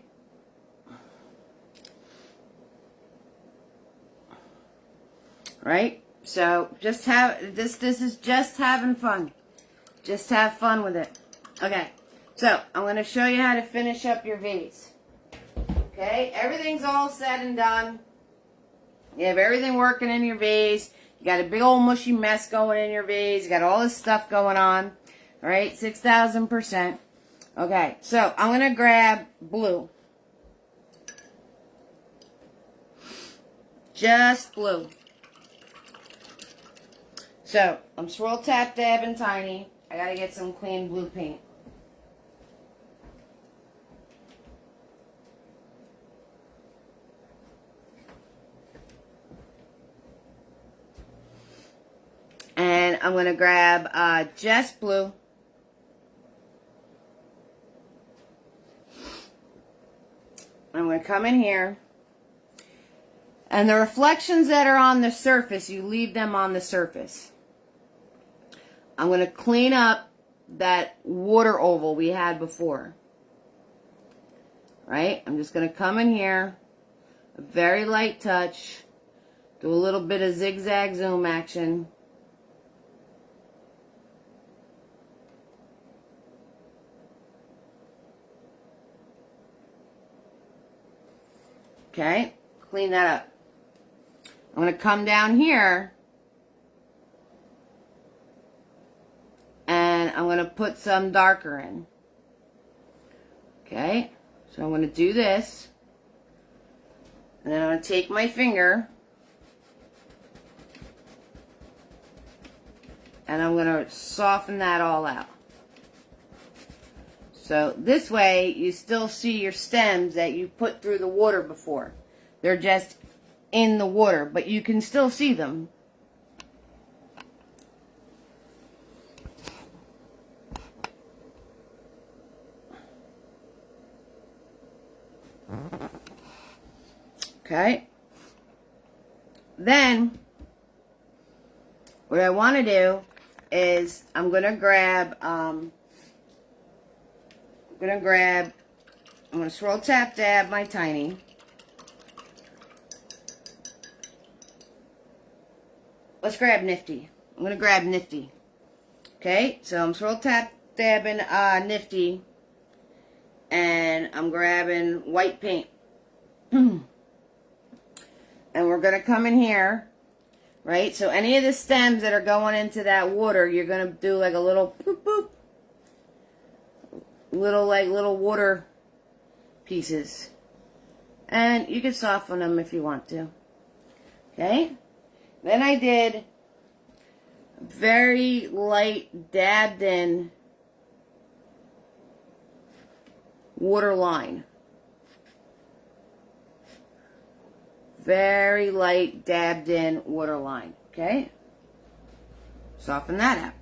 Right? So, just have, this is just having fun. Just have fun with it. Okay. So, I'm going to show you how to finish up your vase. Okay? Everything's all said and done. You have everything working in your vase. You got a big old mushy mess going in your vase. You got all this stuff going on. All right? 6,000%. Okay. So, I'm going to grab blue. Just blue. So, I'm swirl tap dabbing tiny. I got to get some clean blue paint. And I'm going to grab just blue. I'm going to come in here. And the reflections that are on the surface, you leave them on the surface. I'm going to clean up that water oval we had before. Right? I'm just going to come in here. A very light touch. Do a little bit of zigzag zoom action. Okay, clean that up. I'm going to come down here and I'm going to put some darker in. Okay, so I'm going to do this and then I'm going to take my finger and I'm going to soften that all out. So this way you still see your stems that you put through the water before. They're just in the water, but you can still see them. Okay. Then what I want to do is I'm going to grab I'm going to swirl tap dab my tiny. Let's grab Nifty. I'm going to grab Nifty. Okay, so I'm swirl tap dabbing Nifty. And I'm grabbing white paint. And we're going to come in here. Right, so any of the stems that are going into that water, you're going to do like a little boop boop. Little water pieces. And you can soften them if you want to. Okay? Then I did very light dabbed in water line. Very light dabbed in water line. Okay? Soften that out.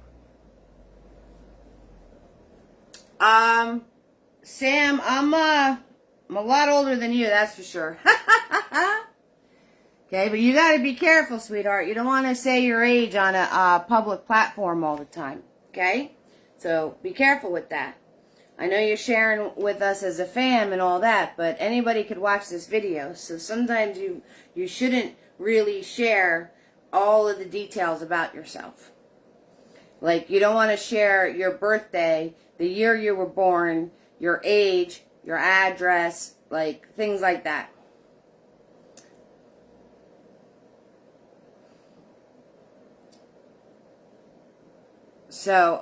Sam, I'm a lot older than you, that's for sure. Okay, but you gotta be careful, sweetheart. You don't want to say your age on a public platform all the time. Okay? So, be careful with that. I know you're sharing with us as a fam and all that, but anybody could watch this video. So, sometimes you shouldn't really share all of the details about yourself. Like, you don't want to share your birthday, the year you were born, your age, your address, like, things like that. So,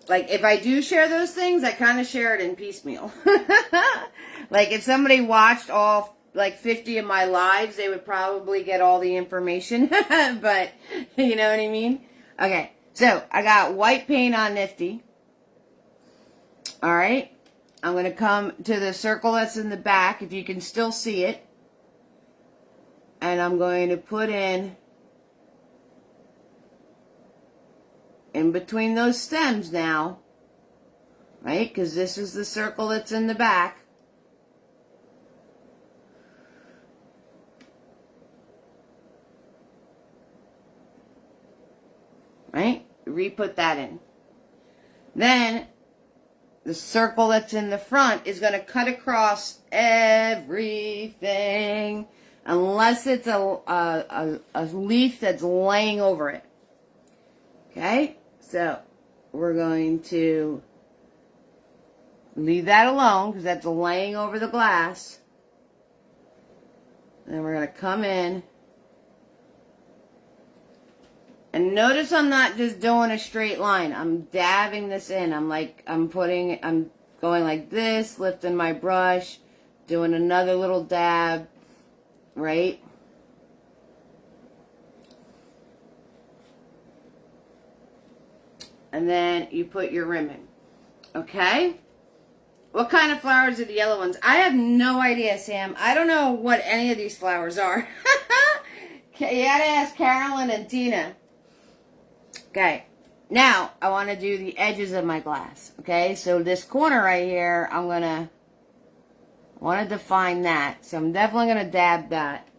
like, if I do share those things, I kind of share it in piecemeal. Like, if somebody watched all, like, 50 of my lives, they would probably get all the information. But, you know what I mean? Okay, so I got white paint on Nifty. All right. I'm going to come to the circle that's in the back, if you can still see it. And I'm going to put in between those stems now, right? Because this is the circle that's in the back. Right? Re-put that in. Then the circle that's in the front is going to cut across everything, unless it's a leaf that's laying over it. Okay? So we're going to leave that alone because that's laying over the glass. And then we're going to come in. And notice I'm not just doing a straight line. I'm dabbing this in. I'm going like this, lifting my brush, doing another little dab, right? And then you put your rim in. Okay? What kind of flowers are the yellow ones? I have no idea, Sam. I don't know what any of these flowers are. You gotta ask Carolyn and Tina. Okay, now I want to do the edges of my glass. Okay, so this corner right here, I want to define that. So I'm definitely going to dab that.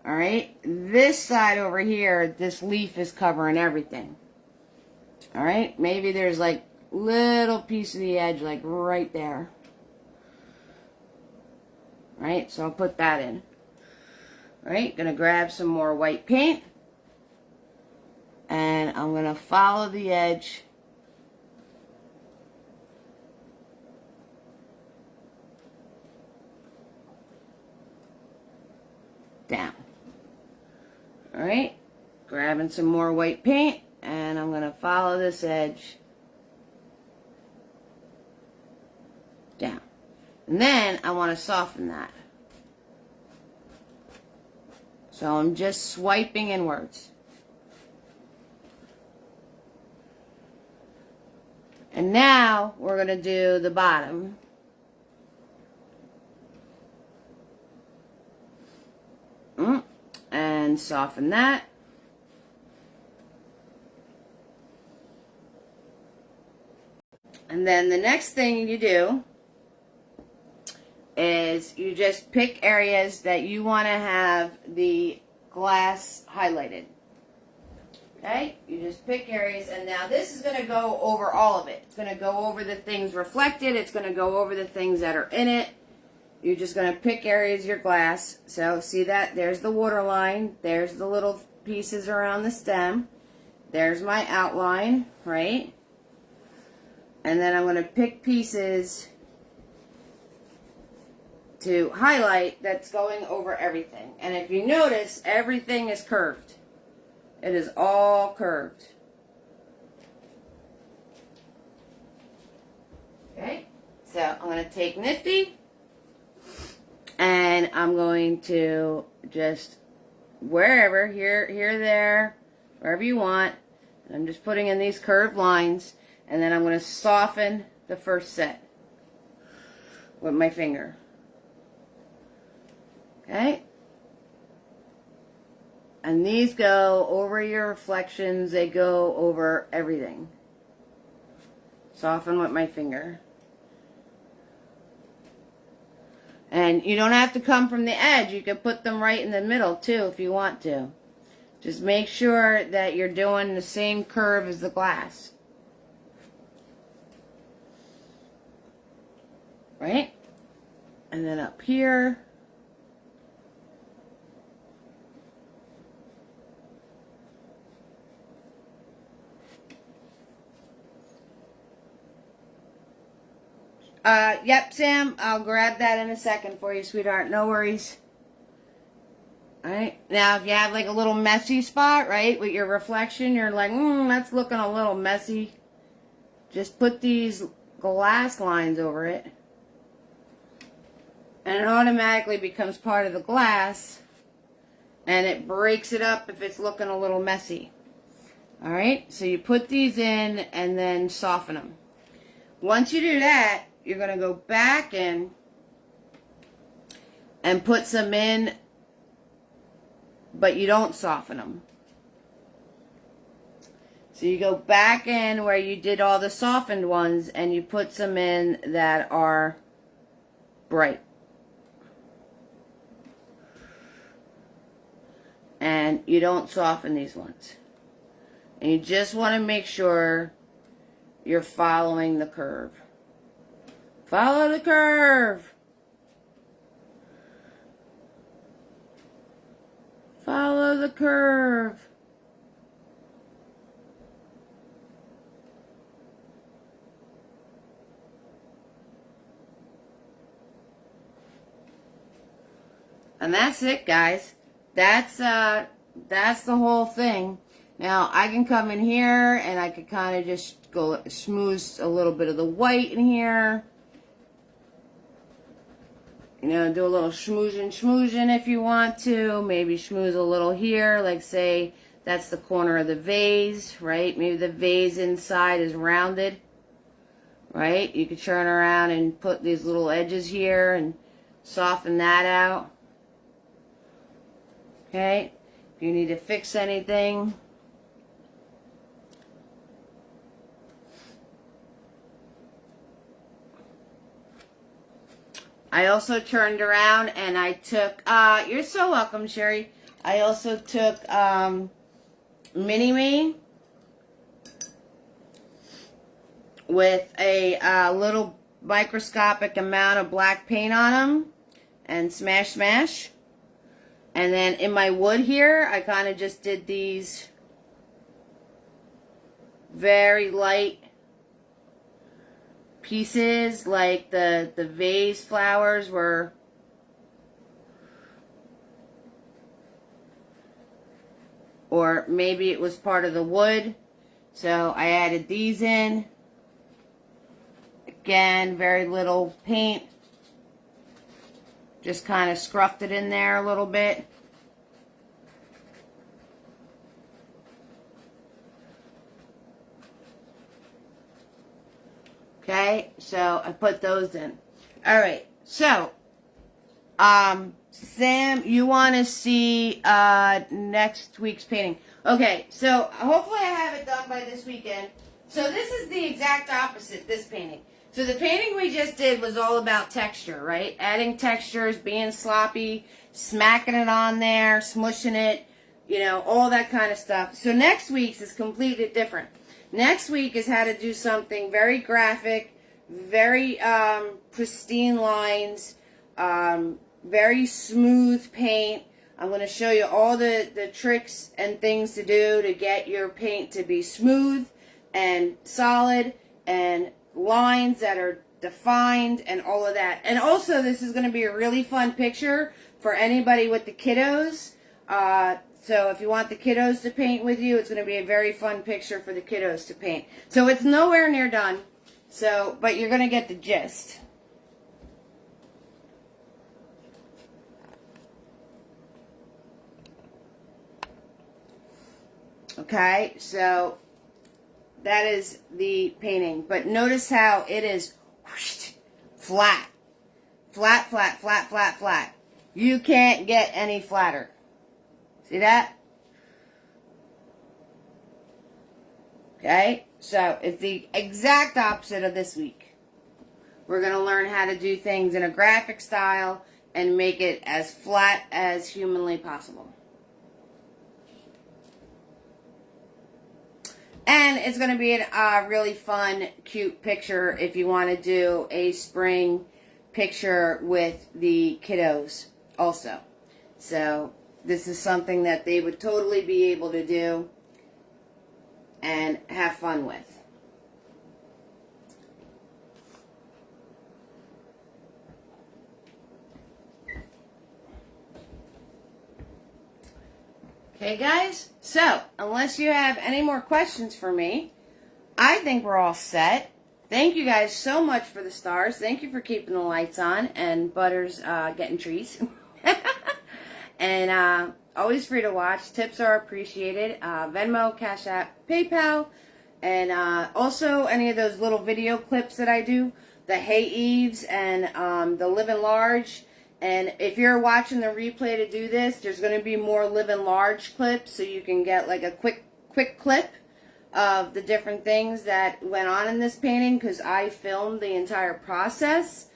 All right, this side over here, this leaf is covering everything. All right, maybe there's like little piece of the edge like right there. All right, so I'll put that in. All right, going to grab some more white paint. And I'm going to follow the edge down. All right, grabbing some more white paint, and I'm going to follow this edge down. And then I want to soften that. So I'm just swiping inwards. And now we're going to do the bottom. And soften that. And then the next thing you do is you just pick areas that you want to have the glass highlighted. Okay, you just pick areas, and now this is going to go over all of it. It's going to go over the things reflected. It's going to go over the things that are in it. You're just going to pick areas of your glass. So see that? There's the water line. There's the little pieces around the stem. There's my outline, right? And then I'm going to pick pieces to highlight that's going over everything. And if you notice, everything is curved. It is all curved. Okay, so I'm going to take Nifty, and I'm going to just wherever, here, there, wherever you want. And I'm just putting in these curved lines, and then I'm going to soften the first set with my finger. Okay. And these go over your reflections. They go over everything. Soften with my finger. And you don't have to come from the edge. You can put them right in the middle too if you want to. Just make sure that you're doing the same curve as the glass. Right? And then up here. Yep, Sam, I'll grab that in a second for you, sweetheart. No worries. Alright, now if you have like a little messy spot, right, with your reflection, you're like, that's looking a little messy. Just put these glass lines over it. and it automatically becomes part of the glass, and it breaks it up if it's looking a little messy. All right, so you put these in and then soften them. Once you do that, you're going to go back in and put some in, but you don't soften them. So you go back in where you did all the softened ones and you put some in that are bright. And you don't soften these ones. And you just want to make sure you're following the curve. Follow the curve. Follow the curve. And that's it, guys. That's the whole thing. Now, I can come in here and I could kind of just go smooth a little bit of the white in here. You know, do a little schmoozing if you want to. Maybe schmooze a little here, like say that's the corner of the vase, right? Maybe the vase inside is rounded, right? You could turn around and put these little edges here and soften that out. Okay, if you need to fix anything. I also turned around and I took, you're so welcome, Sherry. I also took Mini-Me with a little microscopic amount of black paint on them and smash. And then in my wood here, I kind of just did these very light pieces, like the vase flowers were or maybe it was part of the wood, so I added these in. Again, very little paint, just kind of scruffed it in there a little bit. Okay, so I put those in. All right, so, Sam, you want to see next week's painting. Okay, so hopefully I have it done by this weekend. So this is the exact opposite, this painting. So the painting we just did was all about texture, right? Adding textures, being sloppy, smacking it on there, smushing it, you know, all that kind of stuff. So next week's is completely different. Next week is how to do something very graphic, very pristine lines, very smooth paint. I'm going to show you all the tricks and things to do to get your paint to be smooth and solid and lines that are defined and all of that. And also, this is going to be a really fun picture for anybody with the kiddos. So if you want the kiddos to paint with you, it's going to be a very fun picture for the kiddos to paint. So it's nowhere near done, so but you're going to get the gist. Okay, so that is the painting. But notice how it is whoosh, flat. Flat, flat, flat, flat, flat. You can't get any flatter. See that? Okay, so it's the exact opposite of this week. We're going to learn how to do things in a graphic style and make it as flat as humanly possible. And it's going to be a really fun, cute picture if you want to do a spring picture with the kiddos also. So this is something that they would totally be able to do and have fun with. Okay, guys, so unless you have any more questions for me, I think we're all set. thank you guys so much for the stars. Thank you for keeping the lights on, and Butter's getting trees. And always free to watch. Tips are appreciated. Venmo, Cash App, PayPal, and also any of those little video clips that I do, the Hey Eves and the Living Large. And if you're watching the replay to do this, there's going to be more Living Large clips, so you can get like a quick clip of the different things that went on in this painting, because I filmed the entire process.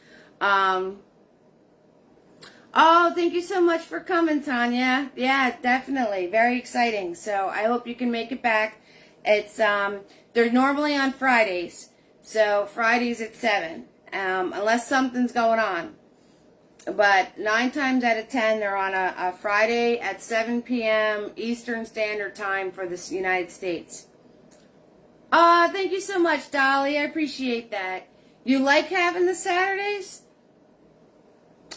Oh, thank you so much for coming, Tanya. Yeah, definitely. Very exciting. So I hope you can make it back. It's they're normally on Fridays. So Fridays at 7. Unless something's going on. But 9 times out of 10, they're on a Friday at 7 p.m. Eastern Standard Time for the United States. Oh, thank you so much, Dolly. I appreciate that. You like having the Saturdays?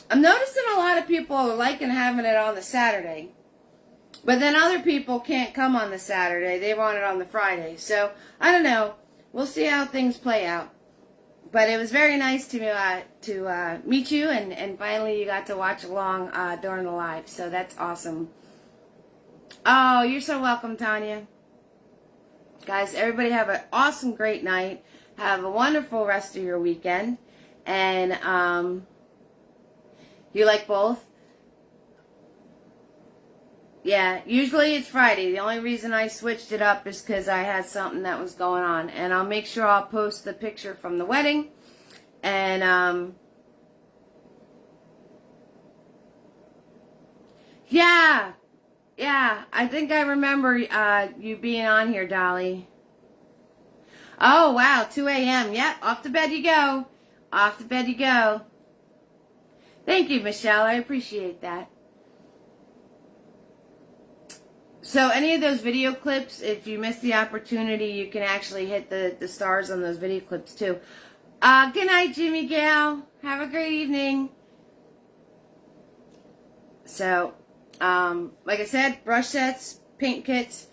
I'm noticing a lot of people are liking having it on the Saturday. But then other people can't come on the Saturday. They want it on the Friday. So, I don't know. We'll see how things play out. But it was very nice to meet you. And finally you got to watch along during the live. So, that's awesome. Oh, you're so welcome, Tanya. Guys, everybody have an awesome, great night. Have a wonderful rest of your weekend. And, you like both? Yeah, usually it's Friday. The only reason I switched it up is because I had something that was going on. And I'll make sure I'll post the picture from the wedding. And, yeah, I think I remember you being on here, Dolly. Oh, wow, 2 a.m. Yep, off to bed you go. Off to bed you go. Thank you, Michelle. I appreciate that. So any of those video clips, if you miss the opportunity, you can actually hit the stars on those video clips too. Good night, Jimmy Gal. Have a great evening. So, like I said, brush sets, paint kits,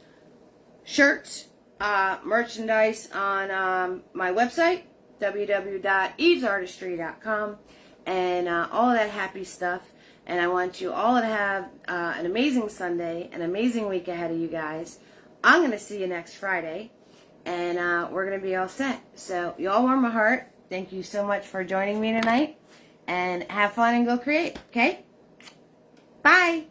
shirts, merchandise on my website, www.evesartistry.com. And all of that happy stuff. And I want you all to have an amazing Sunday, an amazing week ahead of you guys. I'm going to see you next Friday. And we're going to be all set. So you all warm my heart. Thank you so much for joining me tonight. And have fun and go create. Okay? Bye.